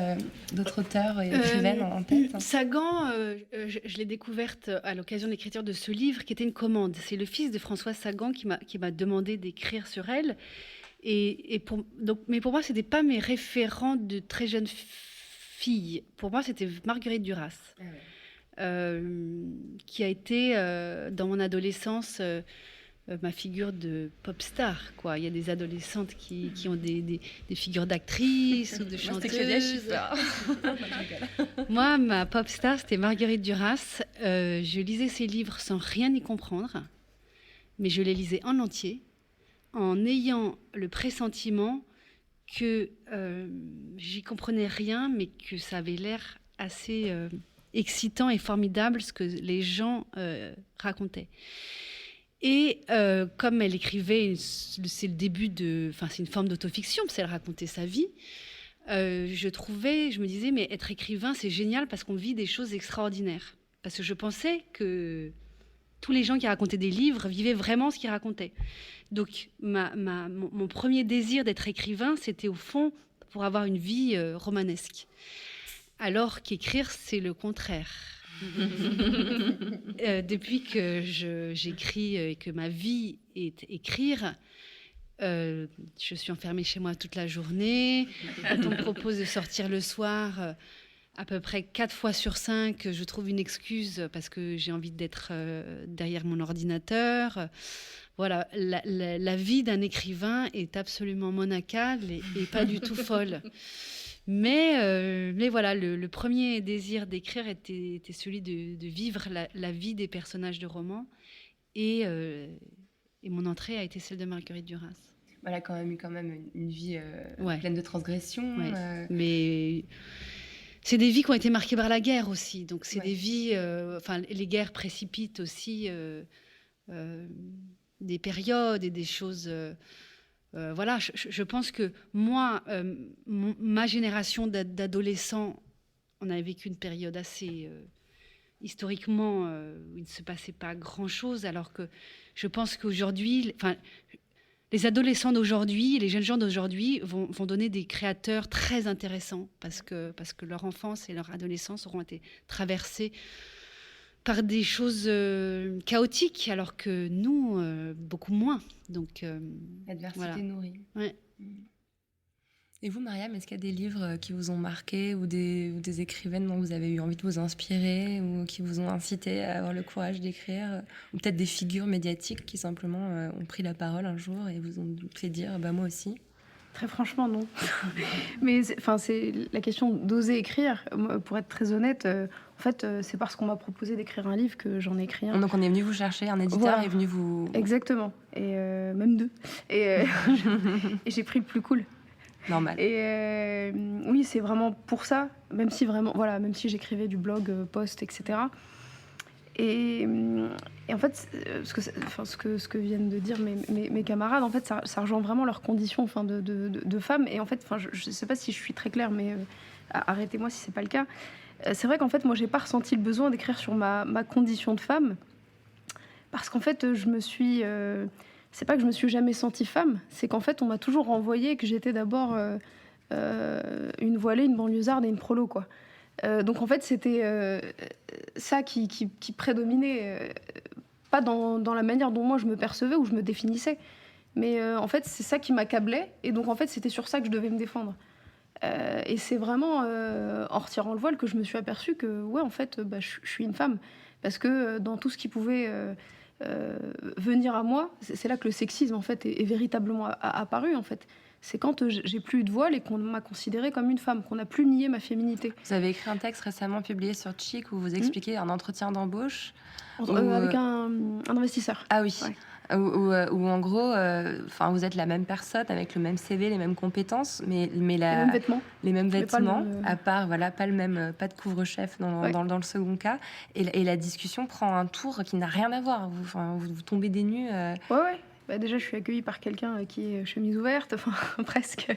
auteurs et écrivaines en tête? Sagan, je l'ai découverte à l'occasion de l'écriture de ce livre, qui était une commande. C'est le fils de Françoise Sagan qui m'a demandé d'écrire sur elle. Mais pour moi, ce n'était pas mes référents de très jeunes filles. Pour moi, c'était Marguerite Duras, qui a été, dans mon adolescence, ma figure de pop star, quoi. Il y a des adolescentes qui ont des figures d'actrices ou de chanteuses. Moi, ma pop star, c'était Marguerite Duras. Je lisais ses livres sans rien y comprendre, mais je les lisais en entier, en ayant le pressentiment que j'y comprenais rien, mais que ça avait l'air assez excitant et formidable ce que les gens racontaient. Et comme elle écrivait, c'est le début c'est une forme d'autofiction, parce qu'elle racontait sa vie. Je me disais, mais être écrivain, c'est génial parce qu'on vit des choses extraordinaires. Parce que je pensais que tous les gens qui racontaient des livres vivaient vraiment ce qu'ils racontaient. Donc, mon premier désir d'être écrivain, c'était au fond pour avoir une vie romanesque. Alors qu'écrire, c'est le contraire. Depuis que j'écris et que ma vie est écrire, je suis enfermée chez moi toute la journée. Quand on me propose de sortir le soir, à peu près 4 fois sur 5, je trouve une excuse parce que j'ai envie d'être derrière mon ordinateur. Voilà, la vie d'un écrivain est absolument monacale et pas du tout folle. Mais voilà, le premier désir d'écrire était celui de vivre la vie des personnages de romans. Et mon entrée a été celle de Marguerite Duras. Elle a quand même une vie pleine de transgressions. Ouais. Mais c'est des vies qui ont été marquées par la guerre aussi. Donc c'est des vies... les guerres précipitent aussi des périodes et des choses... voilà, je pense que moi, ma génération d'adolescents, on avait vécu une période assez historiquement où il ne se passait pas grand-chose, alors que je pense qu'aujourd'hui, les adolescents d'aujourd'hui, les jeunes gens d'aujourd'hui vont donner des créateurs très intéressants parce que leur enfance et leur adolescence auront été traversées par des choses chaotiques, alors que nous, beaucoup moins. Donc, L'adversité nourrie. Ouais. Et vous, Mariam, est-ce qu'il y a des livres qui vous ont marqué ou des écrivaines dont vous avez eu envie de vous inspirer ou qui vous ont incité à avoir le courage d'écrire, ou peut-être des figures médiatiques qui simplement ont pris la parole un jour et vous ont fait dire moi aussi? Très franchement, non. Mais c'est la question d'oser écrire. Moi, pour être très honnête, en fait, c'est parce qu'on m'a proposé d'écrire un livre que j'en ai écrit un. Donc on est venu vous chercher, un éditeur Voilà. est venu vous... Exactement. Et même 2. Et j'ai pris le plus cool. Normal. Et oui, c'est vraiment pour ça, même si j'écrivais du blog, post, etc. Et en fait, ce que viennent de dire mes camarades, en fait, ça rejoint vraiment leurs conditions de femmes. Et en fait, je ne sais pas si je suis très claire, mais arrêtez-moi si ce n'est pas le cas. C'est vrai qu'en fait, moi, je n'ai pas ressenti le besoin d'écrire sur ma condition de femme. Parce qu'en fait, c'est pas que je me suis jamais sentie femme, c'est qu'en fait, on m'a toujours renvoyé que j'étais d'abord une voilée, une banlieusarde et une prolo, quoi. Donc en fait, c'était ça qui prédominait, pas dans la manière dont moi je me percevais ou je me définissais, mais en fait, c'est ça qui m'accablait, et donc en fait, c'était sur ça que je devais me défendre. Et c'est vraiment en retirant le voile que je me suis aperçue que, ouais, en fait, je suis une femme. Parce que dans tout ce qui pouvait venir à moi, c'est là que le sexisme, en fait, est véritablement apparu, en fait. C'est quand j'ai plus eu de voile et qu'on m'a considérée comme une femme, qu'on n'a plus nié ma féminité. Vous avez écrit un texte récemment publié sur Chic où vous expliquez un entretien d'embauche. Avec un investisseur. Ah oui. Ouais. Où en gros, vous êtes la même personne avec le même CV, les mêmes compétences, mais les mêmes vêtements. Les mêmes vêtements, à part, pas de couvre-chef dans le second cas. Et la discussion prend un tour qui n'a rien à voir. Vous tombez des nues. Ouais. Déjà, je suis accueillie par quelqu'un qui est chemise ouverte, presque,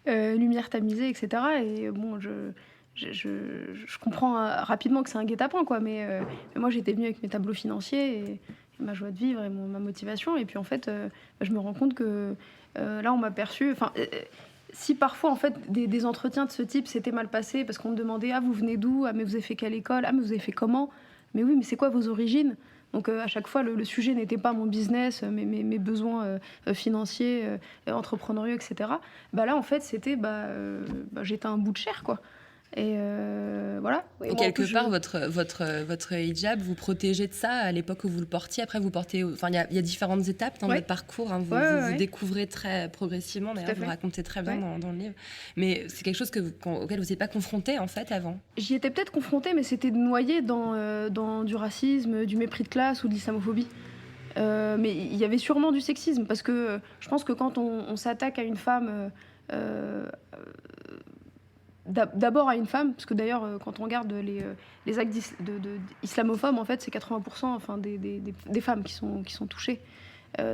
lumière tamisée, etc. Et bon, je comprends rapidement que c'est un guet-apens, quoi. Mais moi, j'étais venue avec mes tableaux financiers et ma joie de vivre et ma motivation. Et puis, en fait, je me rends compte que là, on m'a perçue... si parfois, en fait, des entretiens de ce type s'étaient mal passés parce qu'on me demandait « Ah, vous venez d'où ? Ah, mais vous avez fait quelle école ? Ah, mais vous avez fait comment ? » Mais oui, mais c'est quoi vos origines ? Donc à chaque fois, le sujet n'était pas mon business, mes besoins financiers, entrepreneuriaux, etc. Là, en fait, c'était j'étais un bout de chair, quoi. Et voilà. Et quelque part, votre hijab vous protégeait de ça à l'époque où vous le portiez. Après, vous portez... il y a différentes étapes dans votre parcours. Hein. Vous découvrez très progressivement. D'ailleurs, vous racontez très bien dans le livre. Mais c'est quelque chose auquel vous n'êtes pas confronté, en fait, avant. J'y étais peut-être confrontée, mais c'était noyé dans du racisme, du mépris de classe ou de l'islamophobie. Mais il y avait sûrement du sexisme, parce que je pense que quand on s'attaque à une femme... d'abord à une femme, parce que d'ailleurs, quand on regarde les actes islamophobes, en fait, c'est 80% des femmes qui sont touchées.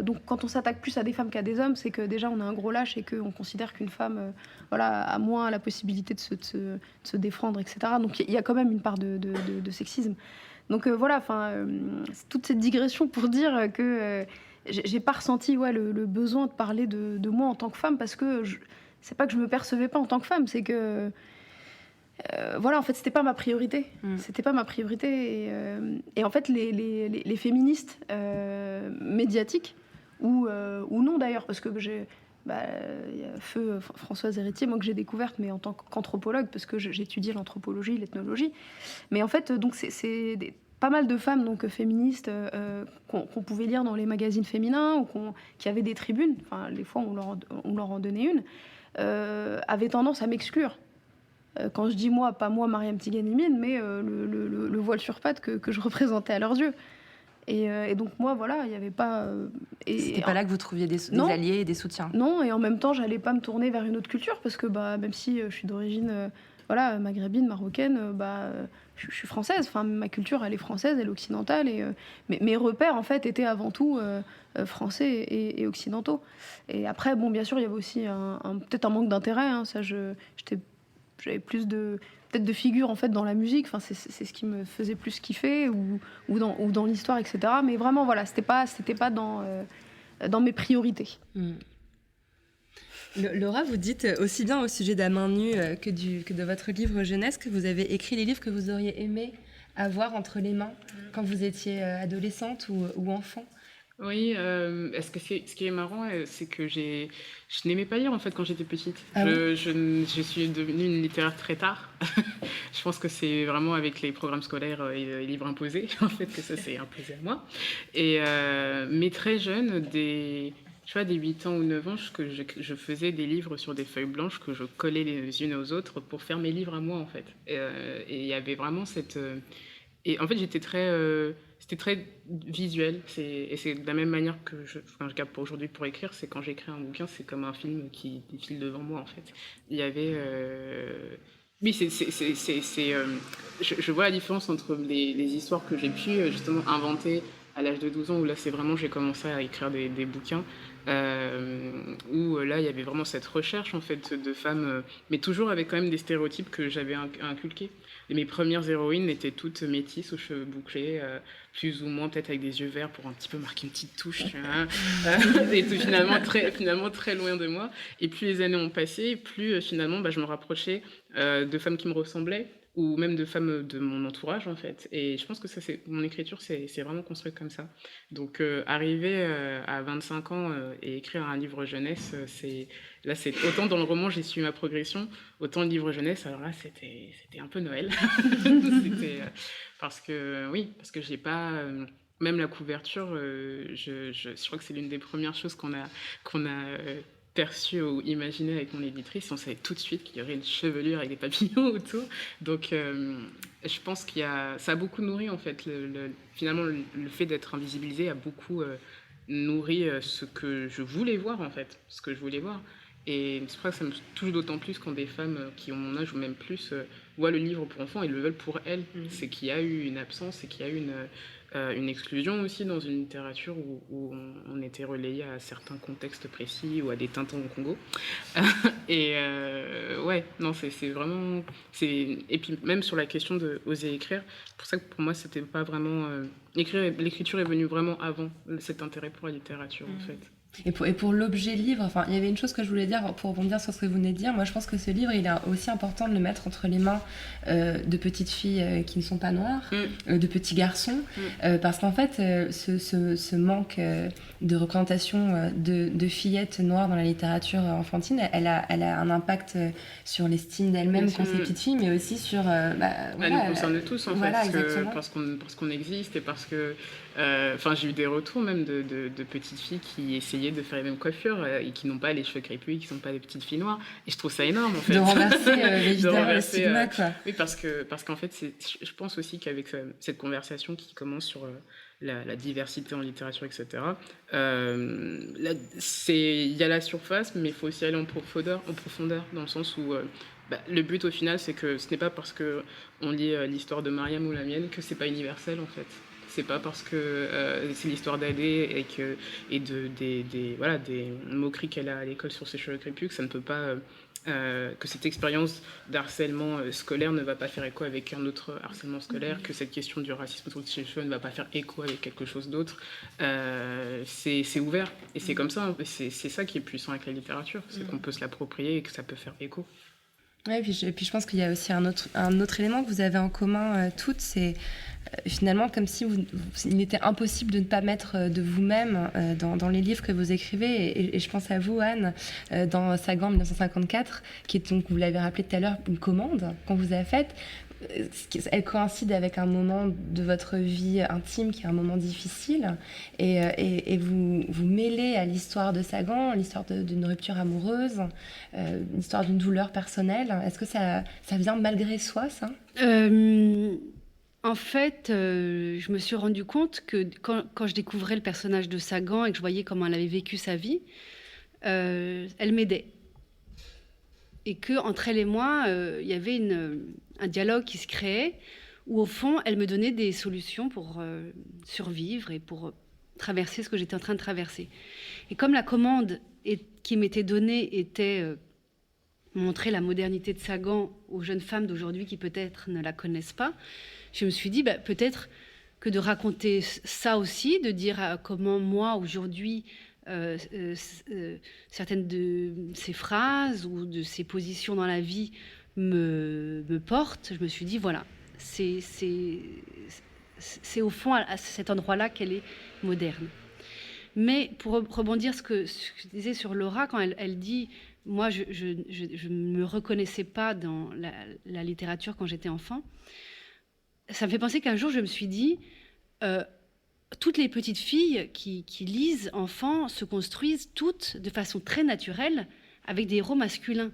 Donc, quand on s'attaque plus à des femmes qu'à des hommes, c'est que déjà, on a un gros lâche et qu'on considère qu'une femme a moins la possibilité de se défendre, etc. Donc, il y a quand même une part de sexisme. Donc, c'est toute cette digression pour dire que j'ai pas ressenti le besoin de parler de moi en tant que femme, parce que... c'est pas que je me percevais pas en tant que femme, c'est que en fait, c'était pas ma priorité. C'était pas ma priorité. Et en fait, les féministes médiatiques, ou non d'ailleurs, parce que y a feu Françoise Héritier, moi que j'ai découverte, mais en tant qu'anthropologue, parce que j'étudiais l'anthropologie, l'ethnologie. Mais en fait, donc c'est pas mal de femmes donc féministes qu'on pouvait lire dans les magazines féminins ou qui avaient des tribunes. Enfin, les fois on leur en donnait une. Avait tendance à m'exclure. Quand je dis moi, pas moi, Mariam Tiganimine, mais le voile sur pattes que je représentais à leurs yeux. Et donc moi, il n'y avait pas... C'était pas là que vous trouviez des alliés et des soutiens. Non, et en même temps, j'allais pas me tourner vers une autre culture, parce que même si je suis d'origine maghrébine, marocaine, je suis française. Enfin, ma culture, elle est française, elle est occidentale. Et mes repères, en fait, étaient avant tout français et occidentaux. Et après, bien sûr, il y avait aussi peut-être un manque d'intérêt. Hein, ça, j'avais plus peut-être de figures, en fait, dans la musique. Enfin, c'est ce qui me faisait plus kiffer, ou dans l'histoire, etc. Mais vraiment, c'était pas dans mes priorités. Laura, vous dites aussi bien au sujet d'À main nue que de votre livre jeunesse que vous avez écrit les livres que vous auriez aimé avoir entre les mains quand vous étiez adolescente ou enfant? Oui, ce qui est marrant, c'est que je n'aimais pas lire en fait quand j'étais petite. Ah Je suis devenue une littéraire très tard. Je pense que c'est vraiment avec les programmes scolaires et les livres imposés en fait que ça s'est imposé à moi. Mais très jeune, des 8 ans ou 9 ans, je faisais des livres sur des feuilles blanches que je collais les unes aux autres pour faire mes livres à moi en fait. Et il y avait vraiment et en fait, c'était très visuel. Et c'est de la même manière que je garde pour aujourd'hui pour écrire. C'est quand j'écris un bouquin, c'est comme un film qui défile devant moi, en fait. Il y avait... Oui, je vois la différence entre les histoires que j'ai pu justement inventer à l'âge de 12 ans, où là, c'est vraiment, j'ai commencé à écrire des bouquins, où là, il y avait vraiment cette recherche, en fait, de femmes, mais toujours avec quand même des stéréotypes que j'avais inculqués. Et mes premières héroïnes étaient toutes métisses, aux cheveux bouclés, plus ou moins peut-être avec des yeux verts pour un petit peu marquer une petite touche, tu vois. Et finalement très loin de moi. Et plus les années ont passé, plus finalement je me rapprochais de femmes qui me ressemblaient, ou même de femmes de mon entourage en fait. Et je pense que mon écriture c'est vraiment construite comme ça. Donc arriver à 25 ans et écrire un livre jeunesse, c'est autant dans le roman j'ai suivi ma progression, autant le livre jeunesse, alors là c'était un peu Noël. Parce que j'ai pas même la couverture, je crois que c'est l'une des premières choses qu'on a perçu ou imaginé avec mon éditrice. On savait tout de suite qu'il y aurait une chevelure avec des papillons autour. Donc, je pense ça a beaucoup nourri, en fait. Finalement, le fait d'être invisibilisé a beaucoup nourri ce que je voulais voir, en fait. Ce que je voulais voir. Et c'est pour ça que ça me touche d'autant plus quand des femmes qui ont mon âge ou même plus voient le livre pour enfants et le veulent pour elles. C'est qu'il y a eu une absence et qu'il y a eu une exclusion aussi dans une littérature où on était relayé à certains contextes précis ou à des Tintins au Congo. Ouais, non, c'est vraiment... Et puis même sur la question de oser écrire, c'est pour ça que pour moi, c'était pas vraiment... L'écriture est venue vraiment avant cet intérêt pour la littérature, en fait. Et pour l'objet livre, enfin, il y avait une chose que je voulais dire pour rebondir sur ce que vous venez de dire. Moi, je pense que ce livre, il est aussi important de le mettre entre les mains de petites filles qui ne sont pas noires, de petits garçons, parce qu'en fait, ce manque de représentation de fillettes noires dans la littérature enfantine, elle a un impact sur l'estime d'elle-même quand c'est petite fille, mais aussi sur... Elle nous concerne tous, en fait, parce qu'on existe et parce que... j'ai eu des retours même de petites filles qui essayaient de faire les mêmes coiffures et qui n'ont pas les cheveux crépus, qui ne sont pas des petites filles noires. Et je trouve ça énorme, en fait. De renverser évidemment le stigma, quoi. Oui, parce qu'en fait, je pense aussi qu'avec cette conversation qui commence sur la diversité en littérature, etc., il y a la surface, mais il faut aussi aller en profondeur, dans le sens où... le but au final, c'est que ce n'est pas parce qu'on lit l'histoire de Mariam ou la mienne que c'est pas universel, en fait. C'est pas parce que c'est l'histoire d'Adé et des moqueries qu'elle a à l'école sur ses cheveux crépus que ça ne peut pas que cette expérience d'harcèlement scolaire ne va pas faire écho avec un autre harcèlement scolaire, que cette question du racisme autour de ses cheveux ne va pas faire écho avec quelque chose d'autre. C'est ouvert et c'est comme ça, hein. C'est ça qui est puissant avec la littérature, c'est qu'on peut se l'approprier et que ça peut faire écho. Ouais, et puis je pense qu'il y a aussi un autre élément que vous avez en commun toutes, c'est finalement comme si il était impossible de ne pas mettre de vous-même dans les livres que vous écrivez. Et je pense à vous, Anne, dans Sagan 1954, qui est, donc, vous l'avez rappelé tout à l'heure, une commande qu'on vous a faite. Elle coïncide avec un moment de votre vie intime qui est un moment difficile et vous mêlez à l'histoire de Sagan, l'histoire d'une rupture amoureuse, l'histoire d'une douleur personnelle. Est-ce que ça vient malgré soi, ça ? En fait, je me suis rendu compte que quand je découvrais le personnage de Sagan et que je voyais comment elle avait vécu sa vie, elle m'aidait. Et qu'entre elle et moi, il y avait un dialogue qui se créait où, au fond, elle me donnait des solutions pour survivre et pour traverser ce que j'étais en train de traverser. Et comme la commande qui m'était donnée était montrer la modernité de Sagan aux jeunes femmes d'aujourd'hui qui peut-être ne la connaissent pas, je me suis dit peut-être que de raconter ça aussi, de dire comment moi, aujourd'hui, certaines de ces phrases ou de ces positions dans la vie me portent. Je me suis dit, voilà, c'est au fond à cet endroit-là qu'elle est moderne. Mais pour rebondir ce que je disais sur Laura, quand elle dit « Moi, je ne me reconnaissais pas dans la littérature quand j'étais enfant », ça me fait penser qu'un jour, je me suis dit toutes les petites filles qui lisent enfants se construisent toutes de façon très naturelle avec des héros masculins.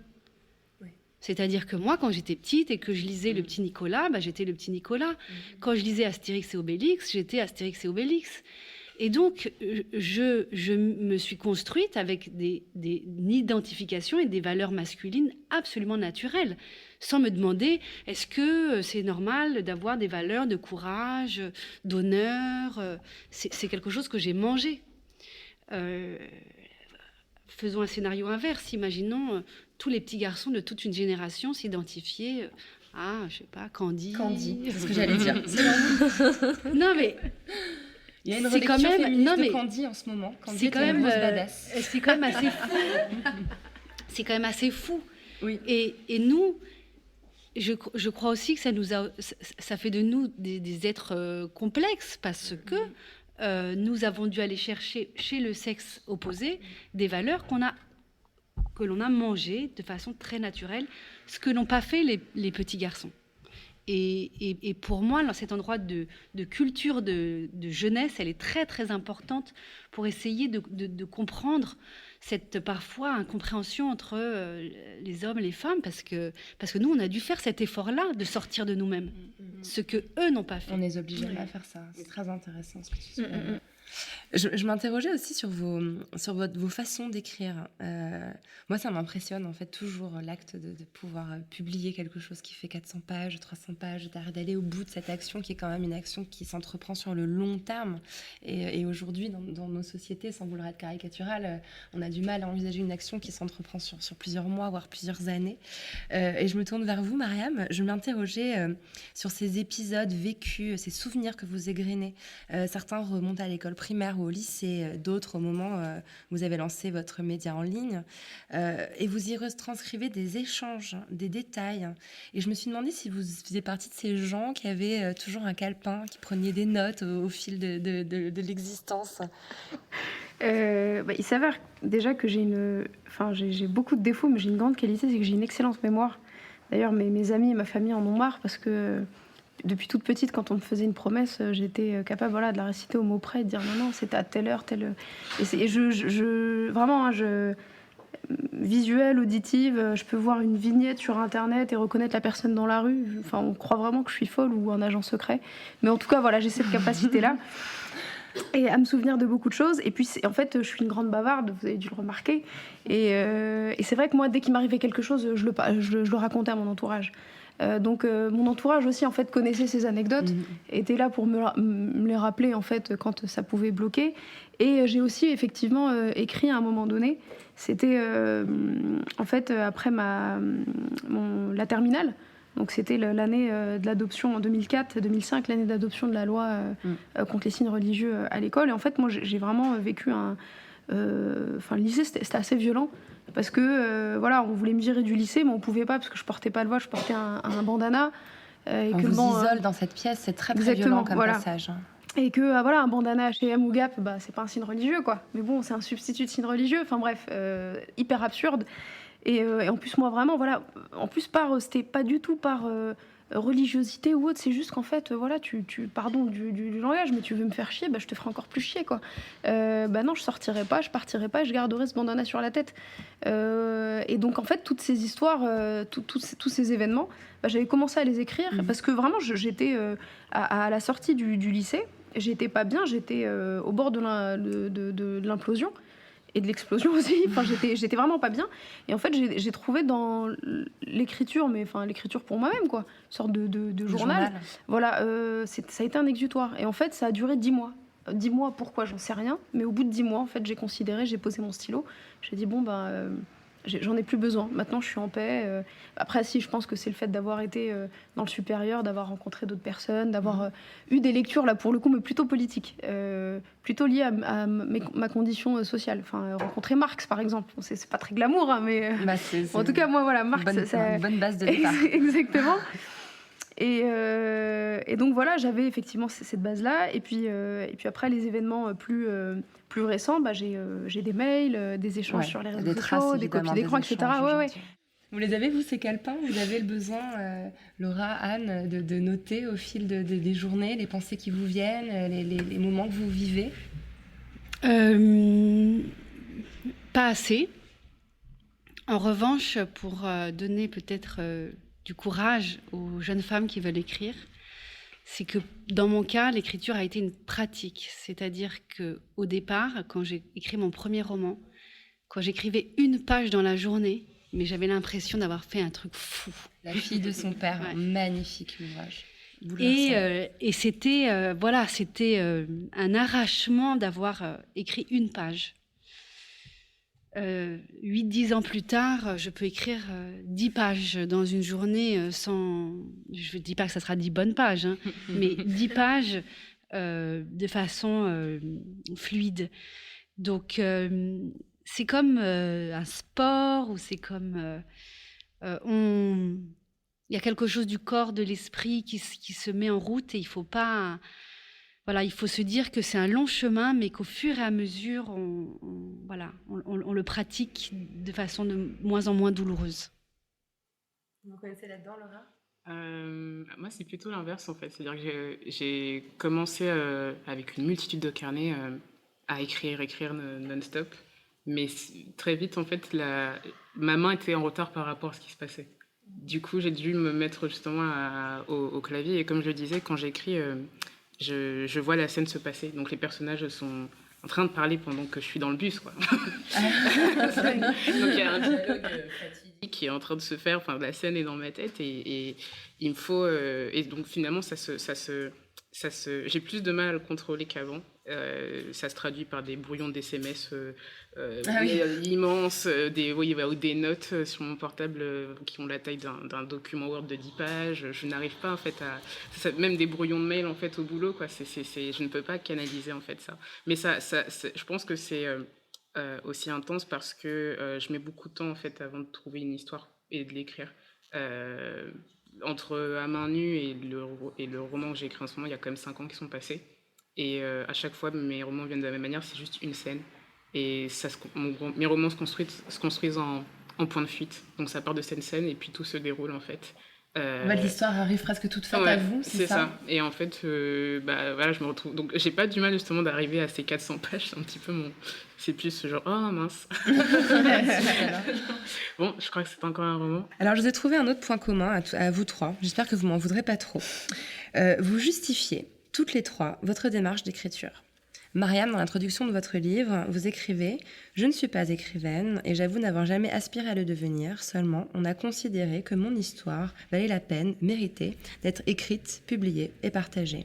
C'est-à-dire que moi, quand j'étais petite et que je lisais Le Petit Nicolas, j'étais le petit Nicolas. Quand je lisais Astérix et Obélix, j'étais Astérix et Obélix. Et donc, je me suis construite avec une identification et des valeurs masculines absolument naturelles, sans me demander est-ce que c'est normal d'avoir des valeurs de courage, d'honneur. C'est quelque chose que j'ai mangé. Faisons un scénario inverse. Imaginons tous les petits garçons de toute une génération s'identifier à, je sais pas, Candy. Candy, c'est ce que j'allais dire. Non, mais... Il y a une relecture féministe de Candy en ce moment. Candy c'est quand même badass. C'est quand même assez fou. C'est quand même assez fou. Oui. Et nous, je crois aussi que ça fait de nous des êtres complexes parce que nous avons dû aller chercher chez le sexe opposé des valeurs que l'on a mangées de façon très naturelle, ce que n'ont pas fait les petits garçons. Et pour moi, dans cet endroit de culture de jeunesse, elle est très très importante pour essayer de comprendre cette parfois incompréhension entre les hommes et les femmes, parce que nous, on a dû faire cet effort-là de sortir de nous-mêmes, ce que eux n'ont pas fait. On est obligés à faire ça. C'est très intéressant ce que tu dis. Je m'interrogeais aussi sur vos façons d'écrire. Moi, ça m'impressionne en fait toujours l'acte de pouvoir publier quelque chose qui fait 400 pages, 300 pages, d'aller au bout de cette action qui est quand même une action qui s'entreprend sur le long terme. Et aujourd'hui, dans nos sociétés, sans vouloir être caricatural, on a du mal à envisager une action qui s'entreprend sur plusieurs mois, voire plusieurs années. Et je me tourne vers vous, Mariam. Je m'interrogeais sur ces épisodes vécus, ces souvenirs que vous égrenez. Certains remontent à l'école primaire ou au lycée, d'autres au moment où vous avez lancé votre média en ligne, et vous y retranscrivez des échanges, des détails. Et je me suis demandé si vous faisiez partie de ces gens qui avaient toujours un calepin, qui preniez des notes au fil de l'existence. Il s'avère déjà que j'ai beaucoup de défauts, mais j'ai une grande qualité, c'est que j'ai une excellente mémoire. D'ailleurs, mes amis et ma famille en ont marre parce que depuis toute petite, quand on me faisait une promesse, j'étais capable de la réciter au mot près, de dire non, c'était à telle heure, telle... Et vraiment, visuelle, auditive, je peux voir une vignette sur Internet et reconnaître la personne dans la rue. Enfin, on croit vraiment que je suis folle ou un agent secret. Mais en tout cas, voilà, j'ai cette capacité-là. Et à me souvenir de beaucoup de choses. Et puis, en fait, je suis une grande bavarde, vous avez dû le remarquer. Et c'est vrai que moi, dès qu'il m'arrivait quelque chose, je le racontais à mon entourage. Donc mon entourage aussi en fait connaissait ces anecdotes, était là pour me les rappeler en fait quand ça pouvait bloquer. Et j'ai aussi effectivement écrit à un moment donné. C'était en fait après la terminale. Donc c'était l'année de l'adoption en 2004-2005, l'année d'adoption de la loi contre les signes religieux à l'école. Et en fait moi j'ai vraiment vécu le lycée c'était assez violent. Parce que, on voulait me virer du lycée, mais on pouvait pas, parce que je portais pas le voile, je portais un bandana. On vous isole dans cette pièce, c'est très, très violent comme passage. Et que, un bandana H&M ou Gap, c'est pas un signe religieux, quoi. Mais bon, c'est un substitut de signe religieux. Enfin bref, hyper absurde. Et en plus, moi, vraiment, en plus, c'était pas du tout par religiosité ou autre, c'est juste qu'en fait, pardon du langage, mais tu veux me faire chier, je te ferai encore plus chier, quoi. Non, je sortirai pas, je partirai pas, je garderai ce bandana sur la tête. Et donc, en fait, toutes ces histoires, tous ces événements, j'avais commencé à les écrire parce que vraiment, j'étais à la sortie du lycée, j'étais pas bien, j'étais au bord de l'implosion. Et de l'explosion aussi. Enfin, j'étais vraiment pas bien. Et en fait, j'ai trouvé dans l'écriture, mais l'écriture pour moi-même, quoi, une sorte de journal. Voilà, ça a été un exutoire. Et en fait, ça a duré 10 mois. 10 mois, pourquoi, j'en sais rien. Mais au bout de 10 mois, en fait, j'ai posé mon stylo. J'ai dit, j'en ai plus besoin. Maintenant, je suis en paix. Après, si, je pense que c'est le fait d'avoir été dans le supérieur, d'avoir rencontré d'autres personnes, d'avoir eu des lectures, là, pour le coup, mais plutôt politiques, plutôt liées à ma condition sociale. Enfin, rencontrer Marx, par exemple. C'est pas très glamour, hein, mais en tout cas, moi, voilà, Marx... Une bonne base de départ. Exactement. Et donc voilà, j'avais effectivement cette base-là. Et puis après, les événements plus récents, j'ai des mails, des échanges sur les réseaux sociaux, des copies d'écran, etc. Ouais. Vous les avez, vous, ces calepins? Vous avez le besoin, Laura, Anne, de noter au fil des journées les pensées qui vous viennent, les moments que vous vivez? Pas assez. En revanche, pour donner peut-être du courage aux jeunes femmes qui veulent écrire, c'est que dans mon cas, l'écriture a été une pratique. C'est-à-dire qu'au départ, quand j'ai écrit mon premier roman, quand j'écrivais une page dans la journée, mais j'avais l'impression d'avoir fait un truc fou. La fille de son père, un magnifique ouvrage. Et c'était un arrachement d'avoir écrit une page. 8-10 ans plus tard, je peux écrire 10 pages dans une journée sans... Je ne dis pas que ça sera 10 bonnes pages, hein, mais 10 pages de façon fluide. Donc, c'est comme un sport, ou c'est comme... il y a quelque chose du corps, de l'esprit qui se met en route, et il faut pas... Voilà, il faut se dire que c'est un long chemin, mais qu'au fur et à mesure, on le pratique de façon de moins en moins douloureuse. Vous connaissez là-dedans, Laura? Moi, c'est plutôt l'inverse, en fait. C'est-à-dire que j'ai commencé avec une multitude de carnets à écrire non-stop. Mais très vite, en fait, ma main était en retard par rapport à ce qui se passait. Du coup, j'ai dû me mettre justement au clavier. Et comme je le disais, quand j'écris... Je vois la scène se passer. Donc les personnages sont en train de parler pendant que je suis dans le bus, quoi. Donc il y a un dialogue fatidique qui est en train de se faire. Enfin, la scène est dans ma tête et il me faut. Et donc finalement, j'ai plus de mal à le contrôler qu'avant. Ça se traduit par des brouillons d'SMS immenses, ou des notes sur mon portable qui ont la taille d'un document Word de 10 pages. Je n'arrive pas en fait même des brouillons de mails en fait au boulot, quoi. Je ne peux pas canaliser en fait ça. Mais je pense que c'est aussi intense parce que je mets beaucoup de temps en fait avant de trouver une histoire et de l'écrire. Entre À main nue et le roman que j'ai écrit en ce moment, il y a quand même 5 ans qui sont passés. Et à chaque fois, mes romans viennent de la même manière, c'est juste une scène. Et mes romans se construisent en point de fuite. Donc ça part de cette scène et puis tout se déroule en fait. L'histoire arrive presque toute faite à vous, c'est ça? Et en fait, voilà, je me retrouve... Donc j'ai pas du mal justement d'arriver à ces 400 pages, c'est un petit peu c'est plus genre, oh mince. Bon, je crois que c'est encore un roman. Alors je vous ai trouvé un autre point commun à vous trois, j'espère que vous m'en voudrez pas trop. Vous justifiez toutes les trois votre démarche d'écriture. Mariam, dans l'introduction de votre livre, vous écrivez « Je ne suis pas écrivaine et j'avoue n'avoir jamais aspiré à le devenir, seulement on a considéré que mon histoire valait la peine, méritait d'être écrite, publiée et partagée. »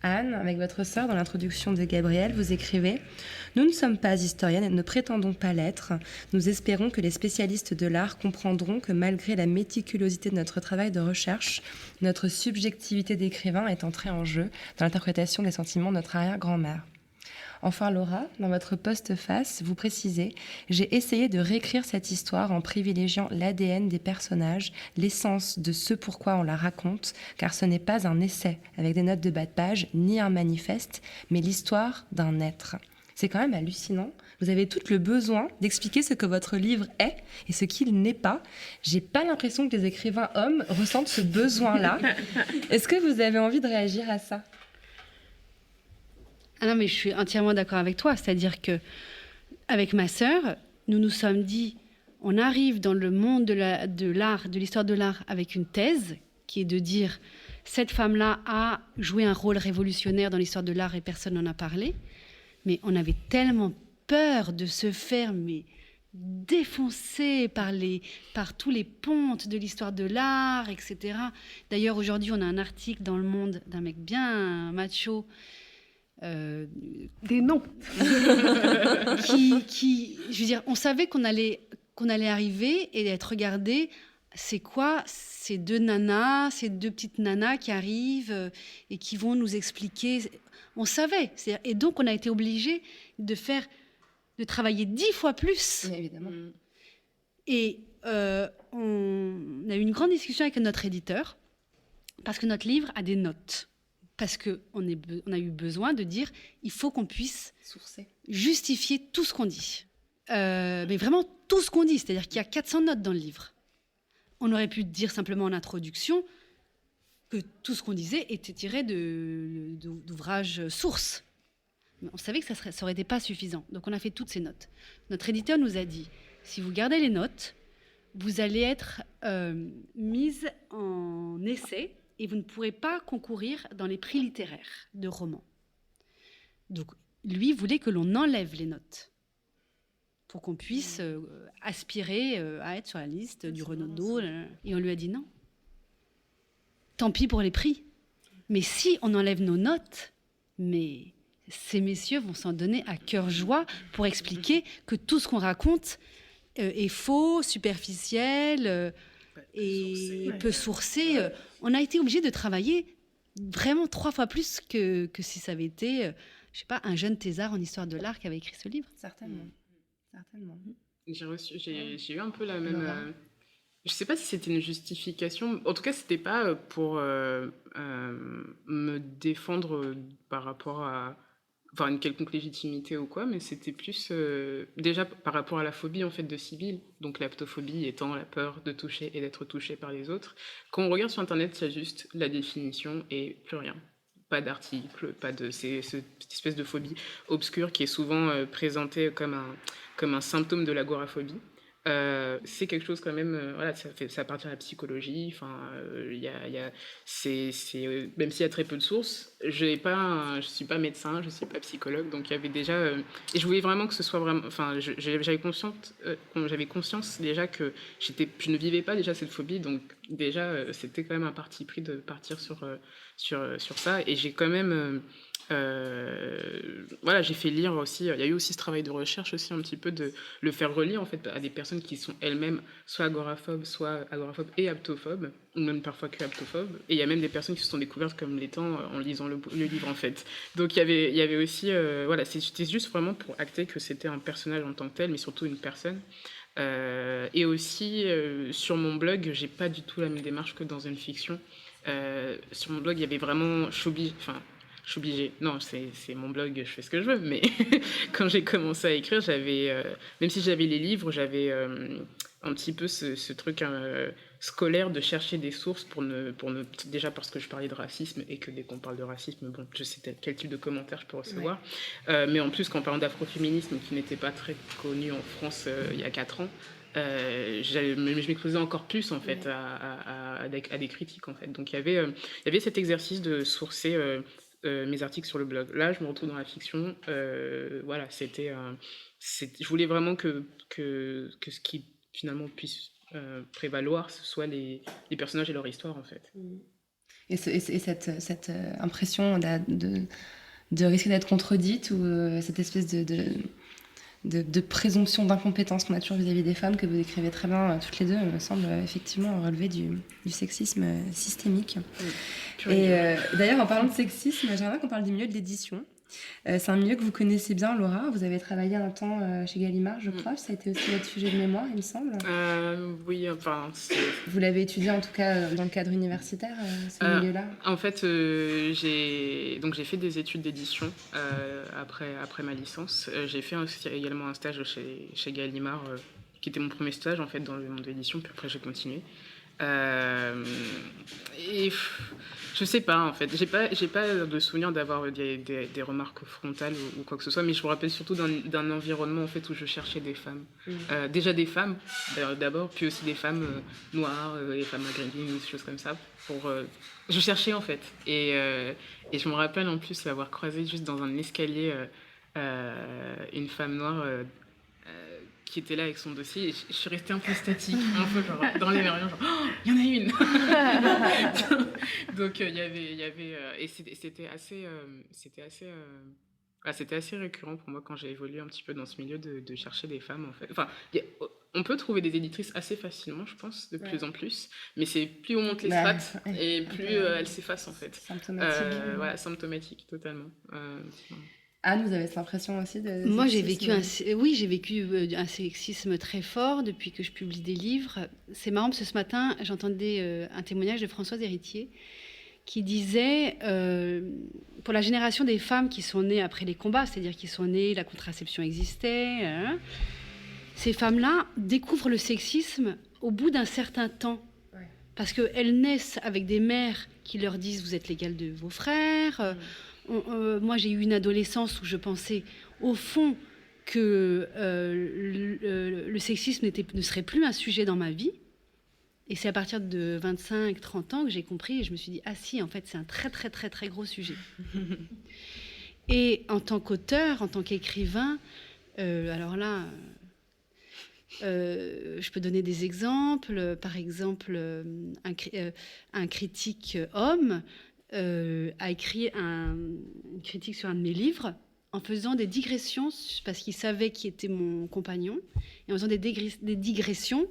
Anne, avec votre sœur, dans l'introduction de Gabriel, vous écrivez « Nous ne sommes pas historiennes et ne prétendons pas l'être. Nous espérons que les spécialistes de l'art comprendront que malgré la méticulosité de notre travail de recherche, notre subjectivité d'écrivain est entrée en jeu dans l'interprétation des sentiments de notre arrière-grand-mère. » Enfin, Laura, dans votre postface, vous précisez « J'ai essayé de réécrire cette histoire en privilégiant l'ADN des personnages, l'essence de ce pourquoi on la raconte, car ce n'est pas un essai avec des notes de bas de page, ni un manifeste, mais l'histoire d'un être. » C'est quand même hallucinant. Vous avez tout le besoin d'expliquer ce que votre livre est et ce qu'il n'est pas. J'ai pas l'impression que les écrivains hommes ressentent ce besoin-là. Est-ce que vous avez envie de réagir à ça ? Ah non, mais je suis entièrement d'accord avec toi. C'est-à-dire que avec ma sœur, nous nous sommes dit, on arrive dans le monde de l'art, de l'histoire de l'art, avec une thèse qui est de dire, cette femme-là a joué un rôle révolutionnaire dans l'histoire de l'art et personne n'en a parlé. Mais on avait tellement peur de se faire défoncer par tous les pontes de l'histoire de l'art, etc. D'ailleurs, aujourd'hui, on a un article dans Le Monde d'un mec bien macho, des noms je veux dire, on savait qu'on allait arriver et être regardé. C'est quoi ces deux petites nanas qui arrivent et qui vont nous expliquer? On savait. Et donc, on a été obligés de travailler 10 fois plus. Oui, évidemment. Et on a eu une grande discussion avec notre éditeur parce que notre livre a des notes. Parce qu'on a eu besoin de dire, il faut qu'on puisse justifier tout ce qu'on dit. Mais vraiment tout ce qu'on dit, c'est-à-dire qu'il y a 400 notes dans le livre. On aurait pu dire simplement en introduction que tout ce qu'on disait était tiré d'ouvrages sources. Mais on savait que ça n'aurait été pas suffisant. Donc on a fait toutes ces notes. Notre éditeur nous a dit, si vous gardez les notes, vous allez être mise en essai et vous ne pourrez pas concourir dans les prix littéraires de romans. Donc lui voulait que l'on enlève les notes pour qu'on puisse aspirer à être sur la liste du Renaudot. Et on lui a dit non. Tant pis pour les prix. Mais si on enlève nos notes, mais ces messieurs vont s'en donner à cœur joie pour expliquer que tout ce qu'on raconte est faux, superficiel et peu sourcé. On a été obligé de travailler vraiment 3 fois plus que si ça avait été, je sais pas, un jeune thésard en histoire de l'art qui avait écrit ce livre. Certainement. Certainement. J'ai eu un peu la même... je sais pas si c'était une justification. En tout cas, c'était pas pour me défendre par rapport à une quelconque légitimité ou quoi, mais c'était plus déjà par rapport à la phobie en fait de Sibylle. Donc l'aptophobie étant la peur de toucher et d'être touché par les autres. Quand on regarde sur Internet, il y a juste la définition et plus rien. Pas d'article, pas de cette espèce de phobie obscure qui est souvent présentée comme un symptôme de l'agoraphobie. C'est quelque chose quand même, voilà, ça appartient à la psychologie. Enfin, même s'il y a très peu de sources, je suis pas médecin, je suis pas psychologue, donc il y avait déjà, et je voulais vraiment que ce soit vraiment, enfin, j'avais conscience déjà que je ne vivais pas déjà cette phobie, donc déjà c'était quand même un parti pris de partir sur ça, et j'ai quand même voilà, j'ai fait lire aussi, il y a eu aussi ce travail de recherche aussi un petit peu de le faire relire en fait à des personnes qui sont elles-mêmes soit agoraphobes et aptophobes, ou même parfois que aptophobes, et il y a même des personnes qui se sont découvertes comme l'étant en lisant le livre en fait. Donc il y avait aussi, voilà, c'était juste vraiment pour acter que c'était un personnage en tant que tel, mais surtout une personne. Et aussi sur mon blog, j'ai pas du tout la même démarche que dans une fiction. Sur mon blog, il y avait vraiment, je suis obligée. Non, c'est mon blog, je fais ce que je veux. Mais quand j'ai commencé à écrire, même si j'avais les livres, j'avais un petit peu ce truc scolaire de chercher des sources pour ne déjà parce que je parlais de racisme et que dès qu'on parle de racisme, bon, je sais quel type de commentaires je peux recevoir. Ouais. Mais en plus, qu'en parlant d'afroféminisme, qui n'était pas très connu en France il y a 4 ans, je m'exposais encore plus en fait à des critiques en fait. Donc il y avait cet exercice de sourcer mes articles sur le blog. Là, je me retrouve dans la fiction. Voilà, je voulais vraiment que ce qui finalement puisse prévaloir, ce soit les personnages et leur histoire en fait. Et cette impression de risquer d'être contredite ou cette espèce de présomption d'incompétence qu'on a toujours vis-à-vis des femmes, que vous décrivez très bien toutes les deux, me semble effectivement relever du sexisme systémique. Et d'ailleurs, en parlant de sexisme, j'aimerais bien qu'on parle du milieu de l'édition. C'est un milieu que vous connaissez bien, Laura. Vous avez travaillé un temps chez Gallimard, je crois. Ça a été aussi votre sujet de mémoire, il me semble. Oui, enfin... Vous l'avez étudié en tout cas dans le cadre universitaire, ce milieu-là. En fait, j'ai fait des études d'édition après ma licence. J'ai fait également un stage chez Gallimard, qui était mon premier stage en fait dans le monde de l'édition. Puis après, j'ai continué. Et je sais pas en fait, j'ai pas de souvenir d'avoir des remarques frontales ou quoi que ce soit, mais je me rappelle surtout d'un environnement en fait où je cherchais des femmes, déjà des femmes d'abord, puis aussi des femmes noires, des femmes maghrébines ou des choses comme ça. Je cherchais en fait, et je me rappelle en plus avoir croisé juste dans un escalier une femme noire qui était là avec son dossier, et je suis restée un peu statique, un peu genre dans les verres, genre oh, il y en a une. Donc il y avait et c'était assez récurrent pour moi quand j'ai évolué un petit peu dans ce milieu de chercher des femmes en fait. Enfin, on peut trouver des éditrices assez facilement, je pense, de plus en plus, mais c'est plus on monte les strates et plus elles s'effacent en fait. Symptomatique. Voilà, symptomatique totalement. Anne, vous avez cette impression aussi de... Moi, j'ai vécu un sexisme très fort depuis que je publie des livres. C'est marrant parce que ce matin, j'entendais un témoignage de Françoise Héritier qui disait, pour la génération des femmes qui sont nées après les combats, c'est-à-dire qui sont nées, la contraception existait, ces femmes-là découvrent le sexisme au bout d'un certain temps. Parce qu'elles naissent avec des mères qui leur disent « vous êtes l'égal de vos frères ». Moi, j'ai eu une adolescence où je pensais, au fond, que le sexisme ne serait plus un sujet dans ma vie. Et c'est à partir de 25-30 ans que j'ai compris et je me suis dit « ah si, en fait, c'est un très, très, très, très gros sujet ». Et en tant qu'auteur, en tant qu'écrivain, alors là... je peux donner des exemples. Par exemple, un critique homme a écrit une critique sur un de mes livres en faisant des digressions, parce qu'il savait qui était mon compagnon, et en faisant des digressions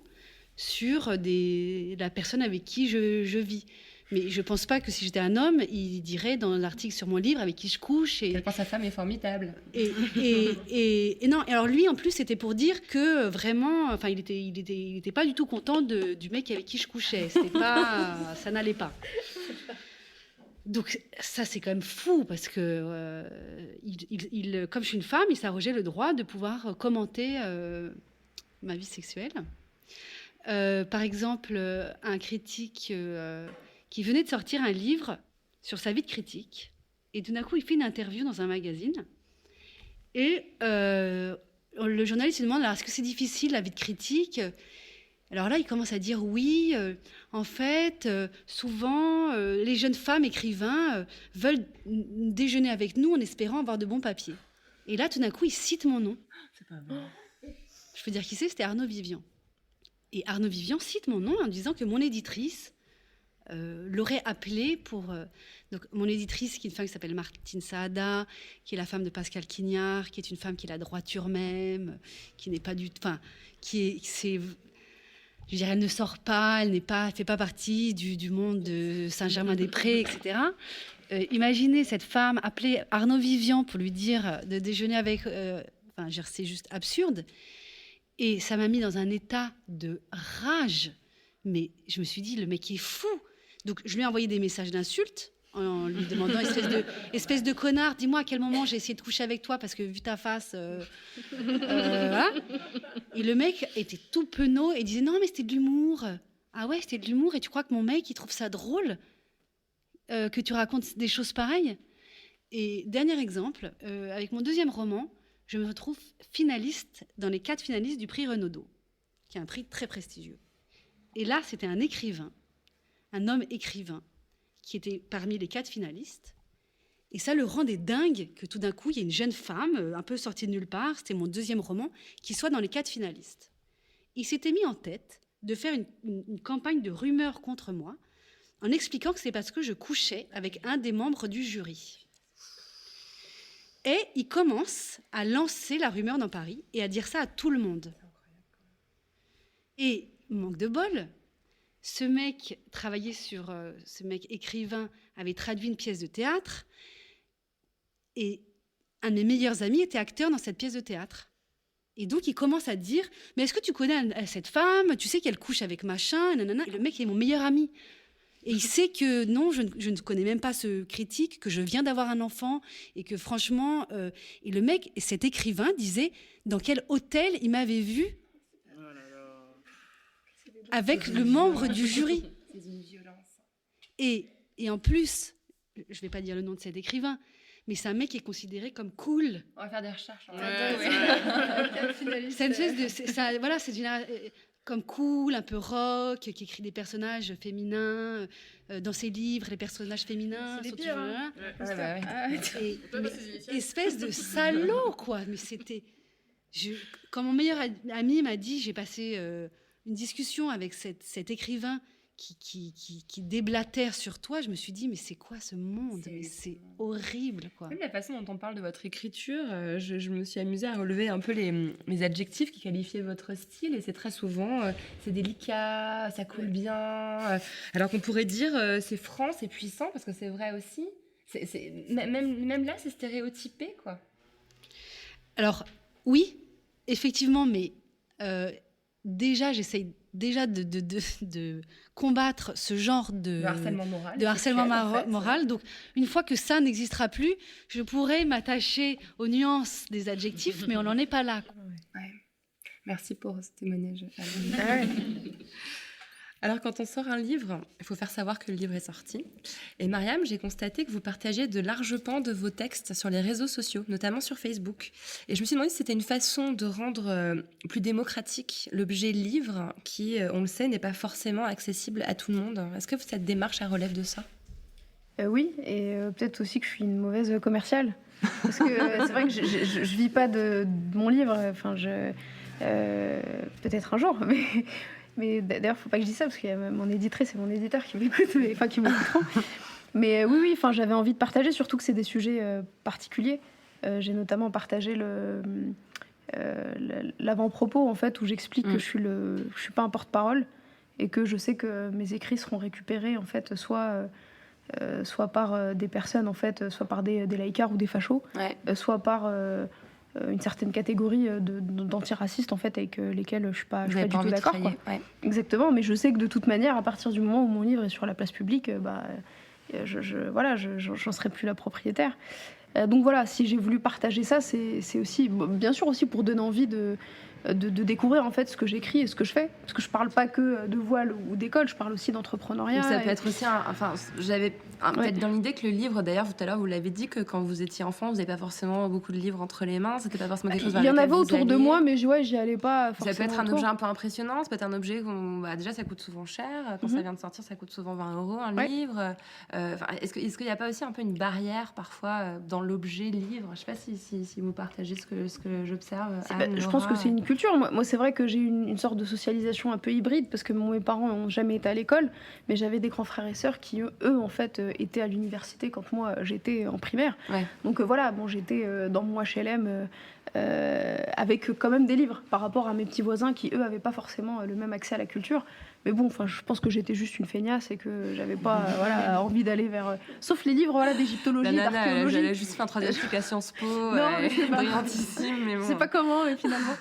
sur la personne avec qui je vis. Mais je ne pense pas que si j'étais un homme, il dirait dans l'article sur mon livre avec qui je couche. Quelle point sa femme est formidable. Et non, alors lui, en plus, c'était pour dire que vraiment, enfin, il était pas du tout content du mec avec qui je couchais. C'était pas, ça n'allait pas. Donc ça, c'est quand même fou, parce que comme je suis une femme, il s'arrogeait le droit de pouvoir commenter ma vie sexuelle. Par exemple, un critique... qui venait de sortir un livre sur sa vie de critique. Et tout d'un coup, il fait une interview dans un magazine. Et le journaliste lui demande, alors, est-ce que c'est difficile, la vie de critique ? Alors là, il commence à dire, oui, en fait, souvent, les jeunes femmes écrivains veulent déjeuner avec nous en espérant avoir de bons papiers. Et là, tout d'un coup, il cite mon nom. C'est pas vrai. Je peux dire qui c'est, c'était Arnaud Vivian. Et Arnaud Vivian cite mon nom en disant que mon éditrice l'aurait appelé pour... donc, mon éditrice, qui est une femme qui s'appelle Martine Saada, qui est la femme de Pascal Quignard, qui est une femme qui est la droiture même, qui n'est pas du... Enfin, je dirais, elle ne sort pas, elle fait pas partie du monde de Saint-Germain-des-Prés, etc. Imaginez cette femme appeler Arnaud Vivian pour lui dire de déjeuner avec... Enfin, c'est juste absurde. Et ça m'a mis dans un état de rage. Mais je me suis dit, le mec est fou. Donc, je lui ai envoyé des messages d'insultes en lui demandant, espèce de connard, dis-moi à quel moment j'ai essayé de coucher avec toi parce que vu ta face... voilà. Et le mec était tout penaud et disait, non, mais c'était de l'humour. Ah ouais, c'était de l'humour et tu crois que mon mec, il trouve ça drôle que tu racontes des choses pareilles ? Et dernier exemple, avec mon deuxième roman, je me retrouve finaliste dans les 4 finalistes du prix Renaudot, qui est un prix très prestigieux. Et là, c'était un écrivain, un homme écrivain, qui était parmi les 4 finalistes. Et ça le rendait dingue que tout d'un coup, il y ait une jeune femme, un peu sortie de nulle part, c'était mon deuxième roman, qui soit dans les 4 finalistes. Il s'était mis en tête de faire une campagne de rumeurs contre moi, en expliquant que c'est parce que je couchais avec un des membres du jury. Et il commence à lancer la rumeur dans Paris et à dire ça à tout le monde. Et... manque de bol. Ce mec ce mec écrivain avait traduit une pièce de théâtre et un de mes meilleurs amis était acteur dans cette pièce de théâtre. Et donc il commence à dire, mais est-ce que tu connais cette femme ? Tu sais qu'elle couche avec machin, nanana. Et le mec est mon meilleur ami. Et il sait que non, je ne connais même pas ce critique, que je viens d'avoir un enfant et que franchement, et le mec, cet écrivain disait dans quel hôtel il m'avait vu avec le membre du jury. C'est une violence. Et en plus, je ne vais pas dire le nom de cet écrivain, mais c'est un mec qui est considéré comme cool. On va faire des recherches. C'est une espèce de... voilà, c'est comme cool, un peu rock, qui écrit des personnages féminins. Dans ses livres, les personnages féminins... C'est les pires, hein. Espèce de salaud, quoi. Mais c'était... Quand mon meilleur ami m'a dit, j'ai passé... une discussion avec cet écrivain qui déblatère sur toi, je me suis dit, mais c'est quoi ce monde ? Mais c'est horrible, quoi. Même la façon dont on parle de votre écriture, je me suis amusée à relever un peu les adjectifs qui qualifiaient votre style, et c'est très souvent, c'est délicat, ça coule bien, alors qu'on pourrait dire, c'est franc, c'est puissant, parce que c'est vrai aussi. Même là, c'est stéréotypé, quoi. Alors, oui, effectivement, mais... déjà, j'essaye déjà de combattre ce genre de harcèlement moral. De harcèlement sexuel, en fait. moral. Donc, une fois que ça n'existera plus, je pourrais m'attacher aux nuances des adjectifs, mais on n'en est pas là. Ouais. Merci pour ce témoignage. Alors, quand on sort un livre, il faut faire savoir que le livre est sorti. Et Mariam, j'ai constaté que vous partagiez de larges pans de vos textes sur les réseaux sociaux, notamment sur Facebook. Et je me suis demandé si c'était une façon de rendre plus démocratique l'objet livre qui, on le sait, n'est pas forcément accessible à tout le monde. Est-ce que cette démarche elle relève de ça ? Oui, et peut-être aussi que je suis une mauvaise commerciale. Parce que c'est vrai que je vis pas de mon livre. Enfin, peut-être un jour, mais d'ailleurs, faut pas que je dise ça parce qu'il y a mon éditrice et mon éditeur qui m'écoutent, enfin qui m'écouteront. Mais oui, enfin, j'avais envie de partager, surtout que c'est des sujets particuliers. J'ai notamment partagé l'avant-propos en fait où j'explique que je suis pas un porte-parole et que je sais que mes écrits seront récupérés en fait soit par des personnes en fait, soit par des laïcards ou des fachos, soit par une certaine catégorie d'antiracistes en fait avec lesquels je suis pas du tout d'accord. Exactement, mais je sais que de toute manière, à partir du moment où mon livre est sur la place publique, j'en serai plus la propriétaire. Donc voilà, si j'ai voulu partager ça, c'est aussi, bien sûr aussi pour donner envie de découvrir en fait ce que j'écris et ce que je fais, parce que je parle pas que de voile ou d'école, je parle aussi d'entrepreneuriat. Donc ça peut être aussi j'avais peut-être dans l'idée que le livre, d'ailleurs tout à l'heure vous l'avez dit, que quand vous étiez enfant vous n'avez pas forcément beaucoup de livres entre les mains, c'était pas forcément quelque chose vers il y en lequel avait vous autour de alliez. moi, mais j'y allais pas forcément. Ça peut être un objet un peu impressionnant, ça peut être un objet déjà ça coûte souvent cher, quand ça vient de sortir ça coûte souvent 20 € un livre. Est-ce qu'il n'y a pas aussi un peu une barrière parfois dans l'objet livre? Je sais pas si vous partagez ce que j'observe. Je pense que c'est une culture. Moi c'est vrai que j'ai une sorte de socialisation un peu hybride parce que mes parents n'ont jamais été à l'école, mais j'avais des grands frères et sœurs qui eux en fait étaient à l'université quand moi j'étais en primaire. Donc voilà, j'étais dans mon HLM avec quand même des livres par rapport à mes petits voisins qui eux avaient pas forcément le même accès à la culture. Mais bon, je pense que j'étais juste une feignasse et que j'avais pas envie d'aller vers... Sauf les livres d'égyptologie, d'archéologie. J'allais juste faire un troisième cycle à Sciences Po, brillantissime, mais bon. Je sais pas comment, mais finalement.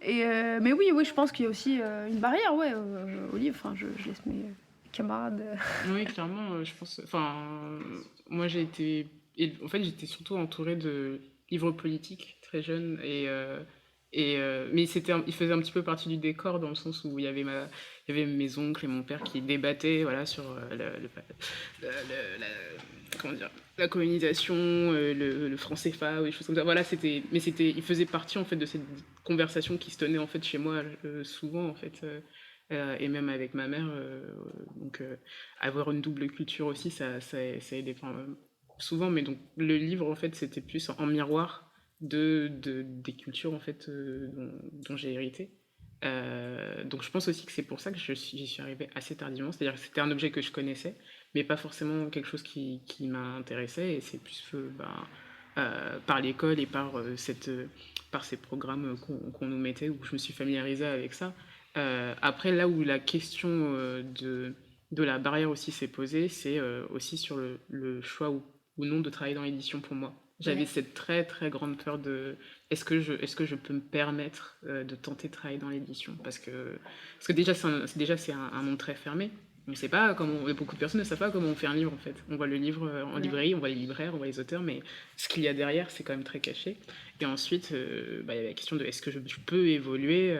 Mais oui, je pense qu'il y a aussi une barrière au livre. Je laisse mes camarades... Oui, clairement, je pense... moi, j'étais j'étais surtout entourée de livres politiques très jeune mais il faisait un petit peu partie du décor dans le sens où il y avait mes oncles et mon père qui débattaient sur la colonisation, le franc CFA ou des choses comme ça. Voilà, il faisait partie en fait de cette conversation qui se tenait en fait chez moi souvent en fait. Et même avec ma mère, avoir une double culture aussi, ça aidait souvent. Mais donc le livre en fait c'était plus en miroir des cultures en fait dont j'ai hérité. Donc je pense aussi que c'est pour ça que j'y suis arrivée assez tardivement, c'est-à-dire que c'était un objet que je connaissais mais pas forcément quelque chose qui m'intéressait, et c'est plus par l'école et par ces programmes qu'on nous mettait, où je me suis familiarisée avec ça. Après, là où la question de la barrière aussi s'est posée, c'est aussi sur le choix ou non de travailler dans l'édition pour moi. J'avais cette très très grande peur de est-ce que je peux me permettre de tenter de travailler dans l'édition, parce que déjà c'est un monde très fermé. On sait pas beaucoup de personnes ne savent pas comment on fait un livre en fait. On voit le livre en librairie, on voit les libraires, on voit les auteurs, mais ce qu'il y a derrière c'est quand même très caché. Et ensuite il y a la question de est-ce que je peux évoluer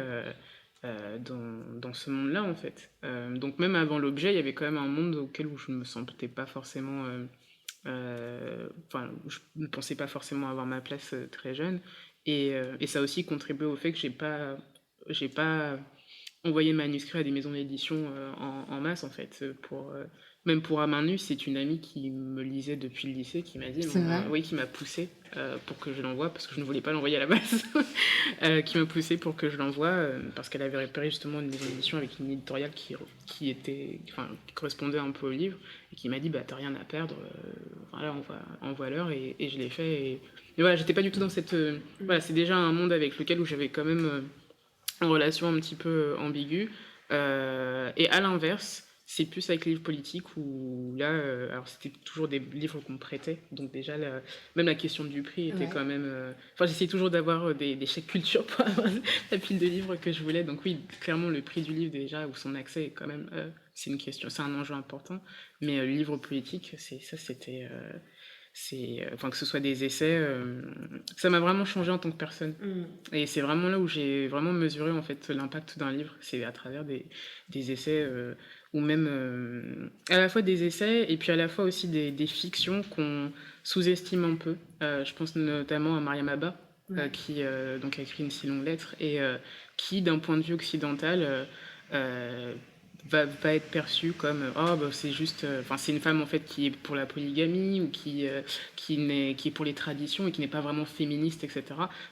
dans ce monde-là en fait. Donc même avant l'objet, il y avait quand même un monde où je ne me sentais pas forcément je ne pensais pas forcément avoir ma place très jeune, et ça a aussi contribué au fait que j'ai pas envoyé le manuscrit à des maisons d'édition en masse en fait. Même pour À main nue, c'est une amie qui me lisait depuis le lycée qui m'a dit qui m'a poussée pour que je l'envoie, parce que je ne voulais pas l'envoyer à la base. Qui m'a poussée pour que je l'envoie parce qu'elle avait repéré justement une maison d'édition avec une éditoriale qui correspondait un peu au livre, et qui m'a dit t'as rien à perdre, envoie-leur, et je l'ai fait, et voilà, j'étais pas du tout dans cette c'est déjà un monde avec lequel où j'avais quand même une relation un petit peu ambiguë, et à l'inverse C'est plus avec les livres politiques où là, alors c'était toujours des livres qu'on me prêtait, donc déjà même la question du prix était quand même... Enfin, j'essayais toujours d'avoir des chèques culture pour avoir la pile de livres que je voulais, donc oui, clairement le prix du livre déjà, ou son accès est quand même... c'est une question, c'est un enjeu important, mais le livre politique, c'était... enfin, que ce soit des essais, ça m'a vraiment changé en tant que personne. Et c'est vraiment là où j'ai vraiment mesuré en fait l'impact d'un livre, c'est à travers des essais, ou même à la fois des essais et puis à la fois aussi des fictions qu'on sous-estime un peu. Je pense notamment à Mariam Abba, qui donc a écrit Une si longue lettre, et qui, d'un point de vue occidental, va être perçue comme c'est juste c'est une femme en fait qui est pour la polygamie ou qui est pour les traditions et qui n'est pas vraiment féministe, etc.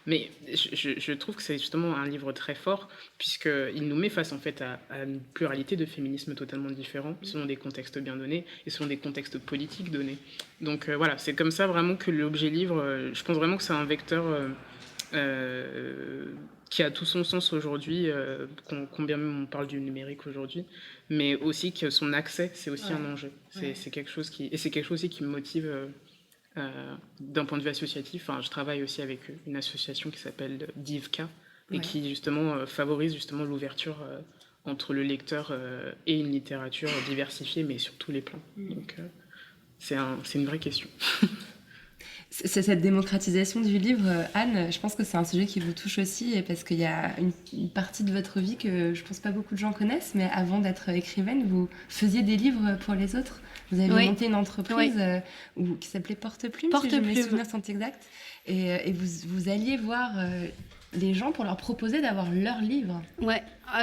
Mais je trouve que c'est justement un livre très fort puisqu'il nous met face en fait à une pluralité de féminismes totalement différents selon des contextes bien donnés et selon des contextes politiques donnés. Donc voilà, c'est comme ça vraiment que l'objet livre, je pense vraiment que c'est un vecteur qui a tout son sens aujourd'hui, combien même on parle du numérique aujourd'hui, mais aussi que son accès, c'est aussi un enjeu. C'est quelque chose c'est quelque chose aussi qui me motive d'un point de vue associatif. Enfin, je travaille aussi avec une association qui s'appelle Divka et qui justement favorise justement l'ouverture entre le lecteur et une littérature diversifiée, mais sur tous les plans. Donc c'est une vraie question. Cette démocratisation du livre, Anne, je pense que c'est un sujet qui vous touche aussi, parce qu'il y a une partie de votre vie que je pense pas beaucoup de gens connaissent, mais avant d'être écrivaine, vous faisiez des livres pour les autres. Vous avez monté une entreprise qui s'appelait Porte-Plume, si mes souvenirs sont exacts, et vous alliez voir les gens pour leur proposer d'avoir leurs livres.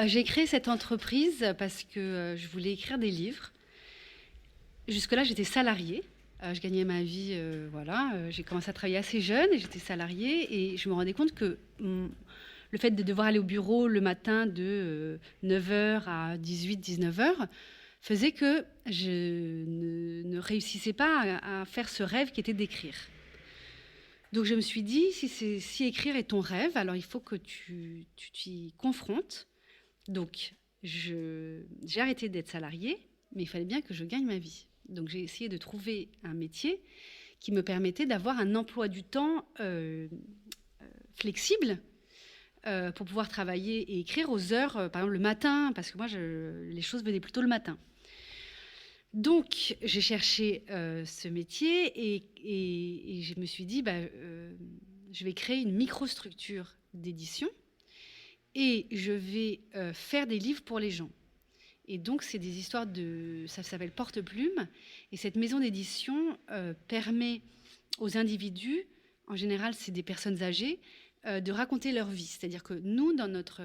J'ai créé cette entreprise parce que je voulais écrire des livres. Jusque-là, j'étais salariée. Je gagnais ma vie, j'ai commencé à travailler assez jeune et j'étais salariée et je me rendais compte que le fait de devoir aller au bureau le matin de 9h à 18-19h faisait que je ne réussissais pas à faire ce rêve qui était d'écrire. Donc je me suis dit, si écrire est ton rêve, alors il faut que tu t'y confrontes. Donc j'ai arrêté d'être salariée, mais il fallait bien que je gagne ma vie. Donc j'ai essayé de trouver un métier qui me permettait d'avoir un emploi du temps flexible pour pouvoir travailler et écrire aux heures, par exemple le matin, parce que moi les choses venaient plutôt le matin. Donc j'ai cherché ce métier et je me suis dit je vais créer une microstructure d'édition et je vais faire des livres pour les gens. Et donc, c'est des histoires ça s'appelle Porte-Plume. Et cette maison d'édition permet aux individus, en général, c'est des personnes âgées, de raconter leur vie. C'est-à-dire que nous, dans notre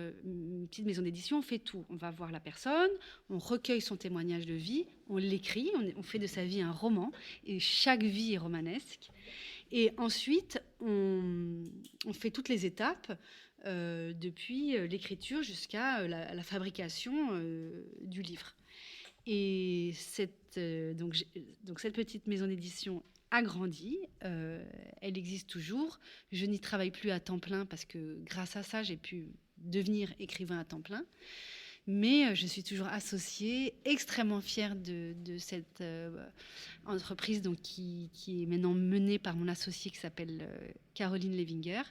petite maison d'édition, on fait tout. On va voir la personne, on recueille son témoignage de vie, on l'écrit, on fait de sa vie un roman. Et chaque vie est romanesque. Et ensuite, on fait toutes les étapes depuis l'écriture jusqu'à la fabrication du livre. Et donc cette petite maison d'édition a grandi, elle existe toujours. Je n'y travaille plus à temps plein parce que grâce à ça, j'ai pu devenir écrivain à temps plein. Mais je suis toujours associée, extrêmement fière de cette entreprise donc, qui est maintenant menée par mon associée qui s'appelle Caroline Levinger.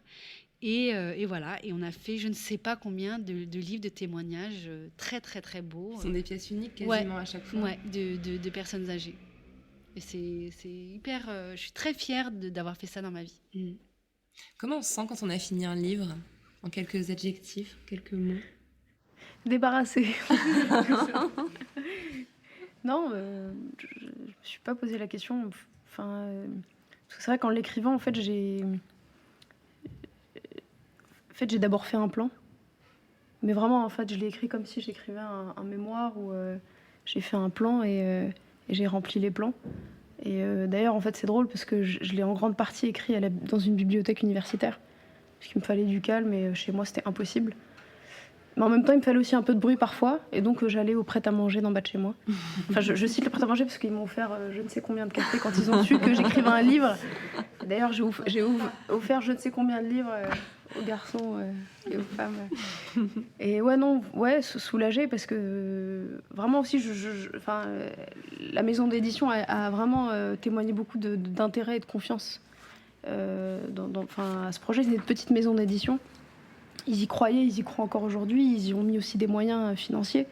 Et voilà, et on a fait je ne sais pas combien de livres de témoignages très très très beaux. Ce sont des pièces uniques quasiment à chaque fois. Ouais, de personnes âgées. Et c'est hyper... je suis très fière d'avoir fait ça dans ma vie. Comment on se sent quand on a fini un livre? En quelques adjectifs, quelques mots? Débarrassée. Non, je me suis pas posé la question. Enfin, parce que c'est vrai qu'en l'écrivant, en fait, j'ai d'abord fait un plan. Mais vraiment, en fait, je l'ai écrit comme si j'écrivais un mémoire où j'ai fait un plan et j'ai rempli les plans. Et d'ailleurs, en fait, c'est drôle parce que je l'ai en grande partie écrit dans une bibliothèque universitaire. Parce qu'il me fallait du calme et chez moi, c'était impossible. Mais en même temps, il me fallait aussi un peu de bruit parfois. Et donc, j'allais au prêt-à-manger d'en bas de chez moi. Enfin, je cite le prêt-à-manger parce qu'ils m'ont offert je ne sais combien de cafés quand ils ont su que j'écrivais un livre. D'ailleurs, j'ai offert je ne sais combien de livres aux garçons et aux femmes. Et ouais, non, ouais, soulagée parce que vraiment aussi, la maison d'édition a vraiment témoigné beaucoup d'intérêt et de confiance à ce projet. C'est une petite maison d'édition. Ils y croyaient, ils y croient encore aujourd'hui. Ils y ont mis aussi des moyens financiers.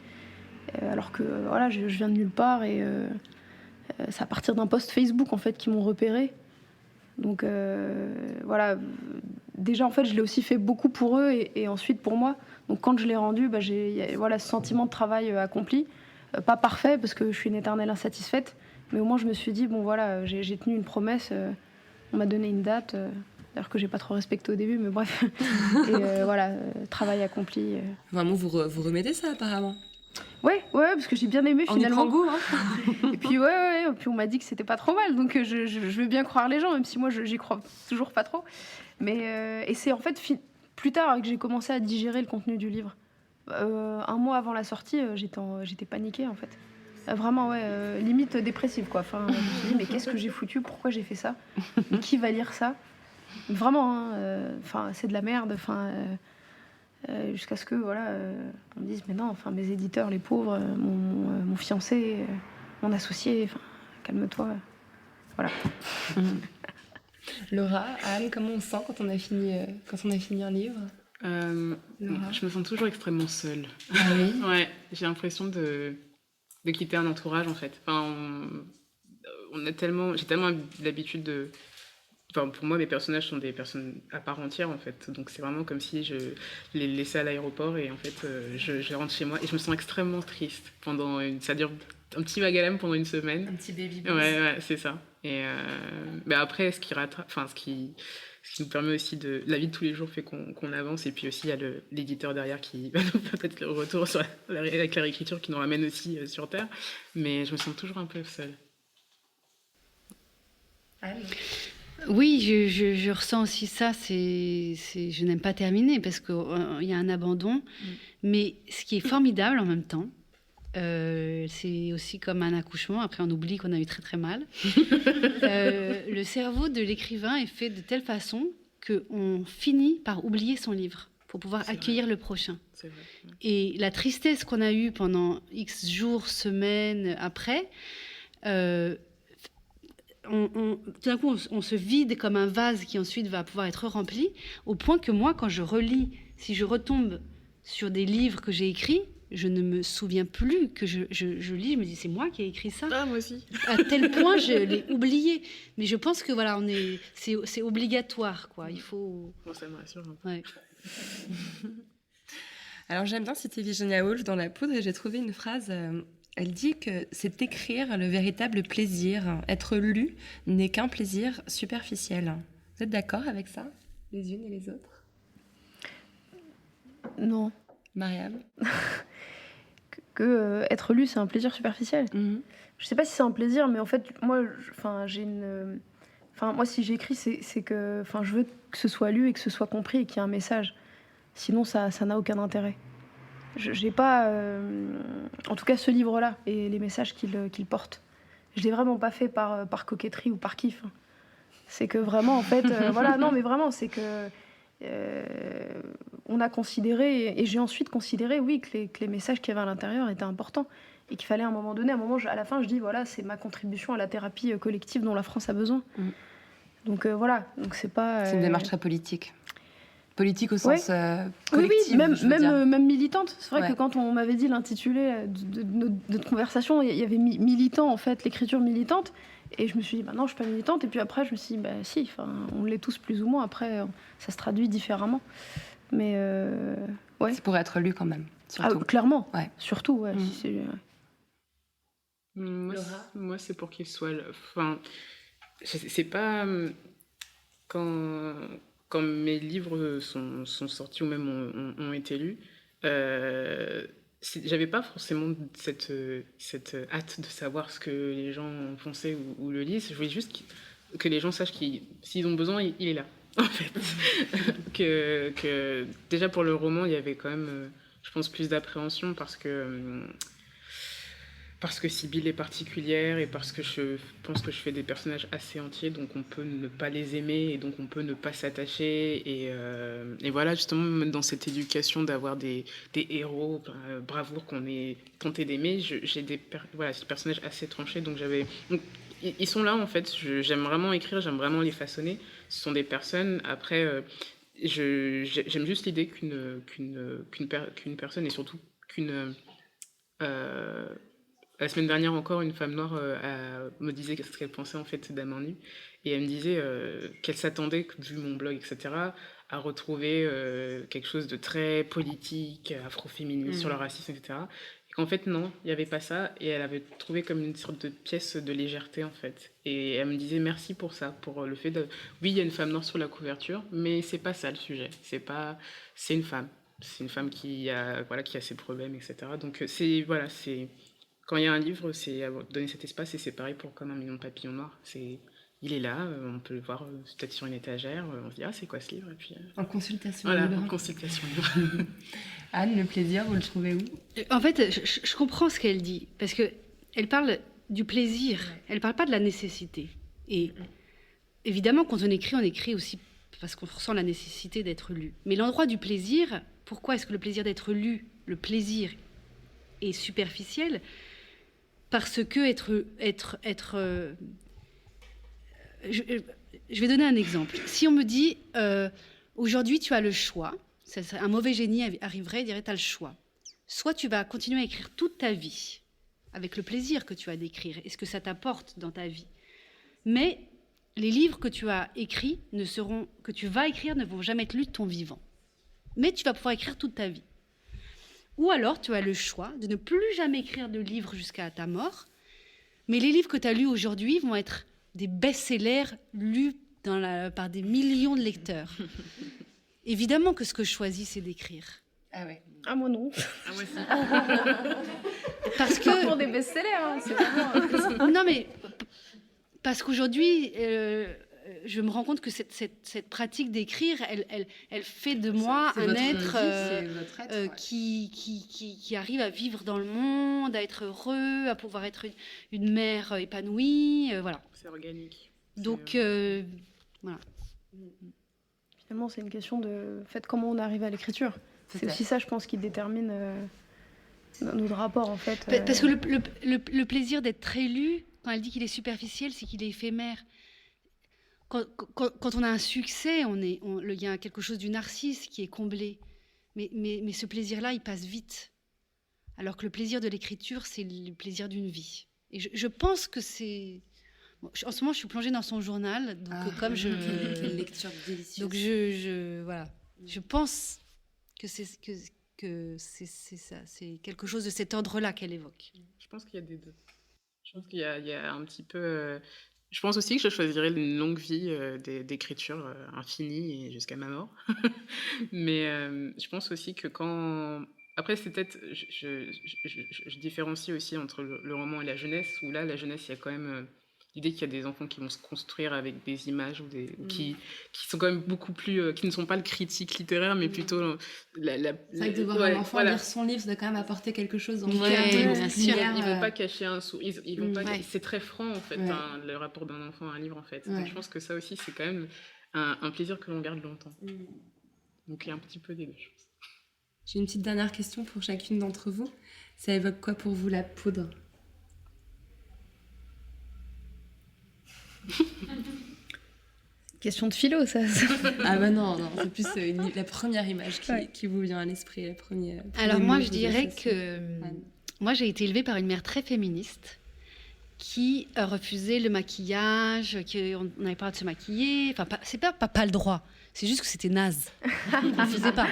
Alors que voilà, je viens de nulle part et c'est à partir d'un post Facebook en fait qu'ils m'ont repéré. Donc voilà, déjà en fait je l'ai aussi fait beaucoup pour eux et ensuite pour moi. Donc quand je l'ai rendu, j'ai ce sentiment de travail accompli. Pas parfait parce que je suis une éternelle insatisfaite, mais au moins je me suis dit bon voilà, j'ai tenu une promesse, on m'a donné une date, d'ailleurs que j'ai pas trop respecté au début, mais bref. Et voilà, travail accompli. Vraiment vous remettez ça apparemment. Ouais, parce que j'ai bien aimé finalement. On y prend goût, hein. Et puis puis on m'a dit que c'était pas trop mal, donc je veux bien croire les gens, même si moi j'y crois toujours pas trop. Mais et c'est en fait plus tard que j'ai commencé à digérer le contenu du livre. Un mois avant la sortie, j'étais paniquée en fait. Vraiment limite dépressive quoi. Enfin, je me suis dit mais qu'est-ce que j'ai foutu, pourquoi j'ai fait ça, mais qui va lire ça? Vraiment, c'est de la merde. Jusqu'à ce que on me dise mais non, mes éditeurs les pauvres, mon fiancé, mon associé, calme-toi, voilà. Laura, Anne, comment on se sent quand on a fini un livre? Je me sens toujours extrêmement seule. Ah oui. Ouais, j'ai l'impression de quitter un entourage en fait. J'ai tellement l'habitude de. Pour moi, mes personnages sont des personnes à part entière, en fait. Donc, c'est vraiment comme si je les laissais à l'aéroport et, en fait, je rentre chez moi et je me sens extrêmement triste. Ça dure un petit magalème pendant une semaine. Un petit baby blues. Ouais, c'est ça. Et après, ce qui nous permet aussi la vie de tous les jours fait qu'on avance. Et puis aussi, il y a l'éditeur derrière qui va nous peut-être le retour avec la réécriture qui nous ramène aussi sur Terre. Mais je me sens toujours un peu seule. Anne? Oui, je ressens aussi ça. Je n'aime pas terminer parce qu'il y a un abandon. Mais ce qui est formidable en même temps, c'est aussi comme un accouchement. Après, on oublie qu'on a eu très très mal. Le cerveau de l'écrivain est fait de telle façon qu'on finit par oublier son livre pour pouvoir accueillir le prochain. C'est vrai. Et la tristesse qu'on a eue pendant X jours, semaines après... tout d'un coup, on se vide comme un vase qui ensuite va pouvoir être rempli, au point que moi, quand je relis, si je retombe sur des livres que j'ai écrits, je ne me souviens plus que je lis, je me dis c'est moi qui ai écrit ça. Ah, moi aussi. À tel point, je l'ai oublié. Mais je pense que voilà, c'est obligatoire, quoi. Il faut... Bon, ça me rassure un peu. Ouais. Alors j'aime bien citer Virginia Woolf dans La Poudre et j'ai trouvé une phrase... Elle dit que c'est écrire le véritable plaisir. Être lu n'est qu'un plaisir superficiel. Vous êtes d'accord avec ça, les unes et les autres? Non. Mariam? que être lu, c'est un plaisir superficiel. Je sais pas si c'est un plaisir, mais en fait, moi, moi, si j'écris, c'est que je veux que ce soit lu et que ce soit compris et qu'il y ait un message. Sinon, ça n'a aucun intérêt. J'ai pas, en tout cas ce livre-là et les messages qu'il porte, je l'ai vraiment pas fait par coquetterie ou par kiff. C'est que vraiment en fait, non mais vraiment c'est que on a considéré et j'ai ensuite considéré que les messages qu'il y avait à l'intérieur étaient importants et qu'il fallait à un moment donné, à la fin je dis voilà c'est ma contribution à la thérapie collective dont la France a besoin. Donc donc c'est pas. C'est une démarche très politique. Politique au sens collectif. Oui, même militante. C'est vrai que quand on m'avait dit l'intitulé de notre conversation, il y avait militant, en fait, l'écriture militante. Et je me suis dit, non, je suis pas militante. Et puis après, je me suis dit, si, on l'est tous plus ou moins. Après, ça se traduit différemment. Mais C'est pour être lu quand même, surtout. Ah, clairement, surtout. Moi, c'est pour qu'il soit... c'est pas... Quand mes livres sont sortis ou même ont été lus, j'avais pas forcément cette hâte de savoir ce que les gens pensaient ou le lisent. Je voulais juste que les gens sachent s'ils ont besoin, il est là, en fait. que déjà pour le roman, il y avait quand même, je pense, plus d'appréhension parce que parce que Sibylle est particulière et parce que je pense que je fais des personnages assez entiers, donc on peut ne pas les aimer et donc on peut ne pas s'attacher. Et voilà, justement, dans cette éducation d'avoir des héros, bravoure qu'on est tenté d'aimer, j'ai des personnages assez tranchés, donc ils sont là en fait. J'aime vraiment écrire, j'aime vraiment les façonner. Ce sont des personnes. Après, j'aime juste l'idée qu'une personne et surtout la semaine dernière encore, une femme noire me disait ce qu'elle pensait en fait d'Amant Nu. Et elle me disait qu'elle s'attendait, vu mon blog, etc., à retrouver quelque chose de très politique, afroféministe, sur le racisme, etc. Et qu'en fait, non, il n'y avait pas ça. Et elle avait trouvé comme une sorte de pièce de légèreté, en fait. Et elle me disait merci pour ça, pour le fait de... Oui, il y a une femme noire sur la couverture, mais c'est pas ça le sujet. C'est une femme. C'est une femme qui a ses problèmes, etc. Donc, quand il y a un livre, c'est donner cet espace, et c'est pareil pour Comme un million de papillons noirs. Il est là, on peut le voir peut-être sur une étagère, on se dit « Ah, c'est quoi ce livre ?» Et puis, En consultation voilà, libre. en consultation libre. Anne, le plaisir, vous le trouvez où? En fait, je comprends ce qu'elle dit, parce qu'elle parle du plaisir, elle ne parle pas de la nécessité. Et évidemment, quand on écrit aussi parce qu'on ressent la nécessité d'être lu. Mais l'endroit du plaisir, pourquoi est-ce que le plaisir d'être lu, le plaisir est superficiel? Parce que je vais donner un exemple. Si on me dit aujourd'hui tu as le choix, un mauvais génie arriverait et dirait tu as le choix. Soit tu vas continuer à écrire toute ta vie avec le plaisir que tu as d'écrire et ce que ça t'apporte dans ta vie. Mais les livres que tu as écrits que tu vas écrire ne vont jamais être lus de ton vivant. Mais tu vas pouvoir écrire toute ta vie. Ou alors, tu as le choix de ne plus jamais écrire de livres jusqu'à ta mort, mais les livres que tu as lus aujourd'hui vont être des best-sellers lus par des millions de lecteurs. Évidemment que ce que je choisis, c'est d'écrire. Ah ouais. Ah, moi non. Ah, moi aussi. Parce Pas que... pour des best-sellers, hein, c'est vraiment... Non, mais parce qu'aujourd'hui... je me rends compte que cette pratique d'écrire, elle fait de moi un être, qui arrive à vivre dans le monde, à être heureux, à pouvoir être une mère épanouie, voilà. C'est organique. Donc, voilà. Finalement, c'est une question de comment on arrive à l'écriture. C'est aussi ça, je pense, qui détermine notre rapport, en fait. Parce que le plaisir d'être élu, quand elle dit qu'il est superficiel, c'est qu'il est éphémère. Quand on a un succès, il y a quelque chose du narcisse qui est comblé. Mais ce plaisir-là, il passe vite. Alors que le plaisir de l'écriture, c'est le plaisir d'une vie. Et je pense que c'est... Bon, en ce moment, je suis plongée dans son journal. Donc, comme je... Quelle lecture délicieuse. Donc, voilà. Je pense que c'est ça. C'est quelque chose de cet ordre-là qu'elle évoque. Je pense qu'il y a des deux. Je pense qu'il y a un petit peu... Je pense aussi que je choisirais une longue vie d'écriture infinie et jusqu'à ma mort. Mais je pense aussi que quand... Après, c'est peut-être... Je différencie aussi entre le roman et la jeunesse, où là, la jeunesse, il y a quand même l'idée qu'il y a des enfants qui vont se construire avec des images ou qui sont quand même beaucoup plus... qui ne sont pas le critique littéraire, mais plutôt... C'est vrai que de voir un enfant lire son livre, ça doit quand même apporter quelque chose. Bien sûr. Ils vont pas cacher un sourire. Ils vont pas... C'est très franc, en fait, le rapport d'un enfant à un livre, en fait. Donc, je pense que ça aussi, c'est quand même un plaisir que l'on garde longtemps. Donc, il y a un petit peu des deux choses. J'ai une petite dernière question pour chacune d'entre vous. Ça évoque quoi pour vous, la poudre? Question de philo, ça. Ah bah non, c'est plus la première image qui vous vient à l'esprit, la première. Alors moi, je dirais que moi, j'ai été élevée par une mère très féministe qui refusait le maquillage, qu'on n'avait pas le droit de se maquiller. Enfin, c'est pas le droit, c'est juste que c'était naze. On ne faisait pas.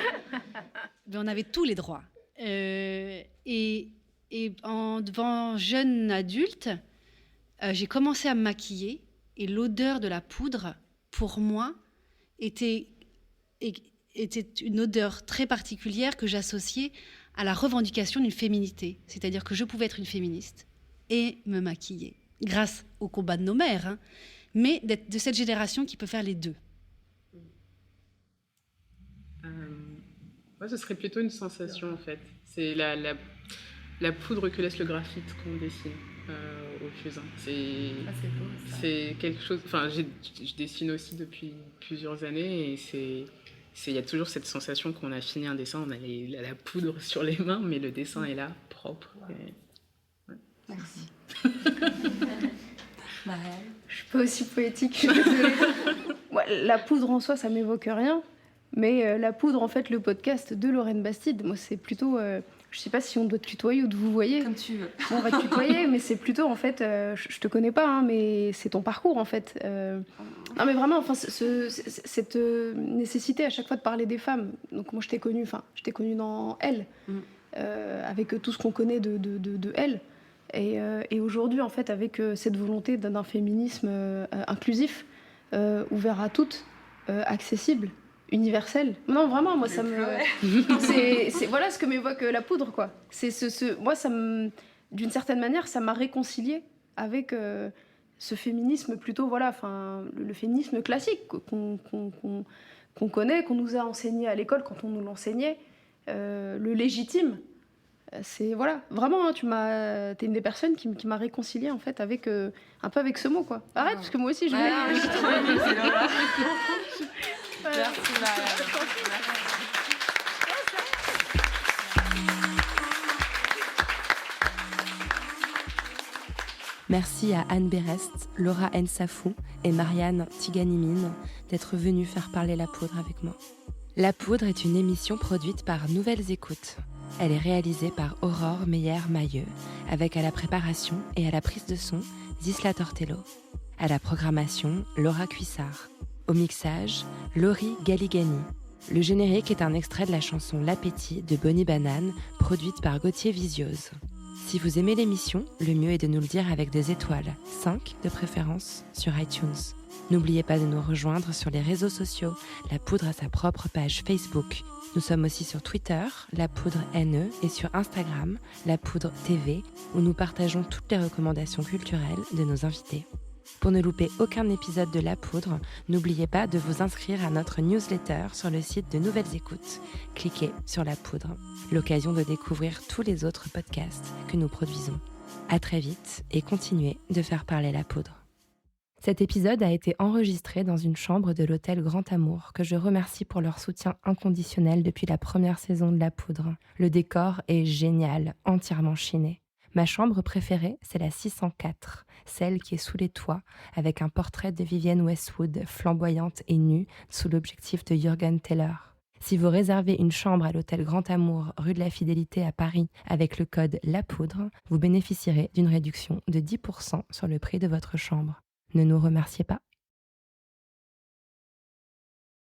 Mais on avait tous les droits. Et devant jeune adulte, j'ai commencé à me maquiller et l'odeur de la poudre, pour moi, était une odeur très particulière que j'associais à la revendication d'une féminité. C'est-à-dire que je pouvais être une féministe et me maquiller, grâce au combat de nos mères, hein, mais d'être de cette génération qui peut faire les deux. Moi, ce serait plutôt une sensation, en fait. C'est la poudre que laisse le graphite qu'on dessine au fusain. c'est beau, ça. C'est quelque chose. Enfin, je dessine aussi depuis plusieurs années et il y a toujours cette sensation qu'on a fini un dessin, on a la poudre sur les mains, mais le dessin est là, propre. Et... Merci. Marielle. Je suis pas aussi poétique, je suis désolée. Moi, la poudre en soi, ça m'évoque rien. Mais la poudre, en fait, le podcast de Lorraine Bastide, moi, c'est plutôt... je sais pas si on doit te tutoyer ou te vous voyez. Comme tu veux. Bon, on va te tutoyer, mais c'est plutôt, en fait... je te connais pas, hein, mais c'est ton parcours, en fait. Non, mais vraiment, enfin, cette nécessité à chaque fois de parler des femmes. Donc moi, je t'ai connue dans Elle, avec tout ce qu'on connaît de Elle. Et aujourd'hui, en fait, avec cette volonté d'un féminisme inclusif, ouvert à toutes, accessible, universel. Non, vraiment, moi, ça me... c'est voilà ce que m'évoque la poudre, quoi. Moi, d'une certaine manière, ça m'a réconciliée avec ce féminisme plutôt, voilà, enfin, le féminisme classique qu'on connaît, qu'on nous a enseigné à l'école quand on nous l'enseignait, le légitime. C'est voilà, vraiment, hein, t'es une des personnes qui m'a réconciliée en fait avec un peu avec ce mot, quoi. Arrête, parce que moi aussi je voulais. Merci Marielle. Merci à Anne Berest, Laura Nsafou et Marianne Tiganimine d'être venues faire parler la poudre avec moi. La poudre est une émission produite par Nouvelles Écoutes. Elle est réalisée par Aurore Meyer-Mailleux, avec à la préparation et à la prise de son Zisla Tortello. À la programmation, Laura Cuissard. Au mixage, Laurie Galigani. Le générique est un extrait de la chanson L'appétit de Bonnie Banane, produite par Gauthier Visiose. Si vous aimez l'émission, le mieux est de nous le dire avec des étoiles, 5 de préférence, sur iTunes. N'oubliez pas de nous rejoindre sur les réseaux sociaux. La Poudre a sa propre page Facebook. Nous sommes aussi sur Twitter, La Poudre NE, et sur Instagram, La Poudre TV, où nous partageons toutes les recommandations culturelles de nos invités. Pour ne louper aucun épisode de La Poudre, n'oubliez pas de vous inscrire à notre newsletter sur le site de Nouvelles Écoutes. Cliquez sur La Poudre, l'occasion de découvrir tous les autres podcasts que nous produisons. À très vite et continuez de faire parler la poudre. Cet épisode a été enregistré dans une chambre de l'hôtel Grand Amour, que je remercie pour leur soutien inconditionnel depuis la première saison de La Poudre. Le décor est génial, entièrement chiné. Ma chambre préférée, c'est la 604, celle qui est sous les toits, avec un portrait de Vivienne Westwood, flamboyante et nue, sous l'objectif de Jürgen Teller. Si vous réservez une chambre à l'hôtel Grand Amour, rue de la Fidélité à Paris, avec le code La Poudre, vous bénéficierez d'une réduction de 10% sur le prix de votre chambre. Ne nous remerciez pas.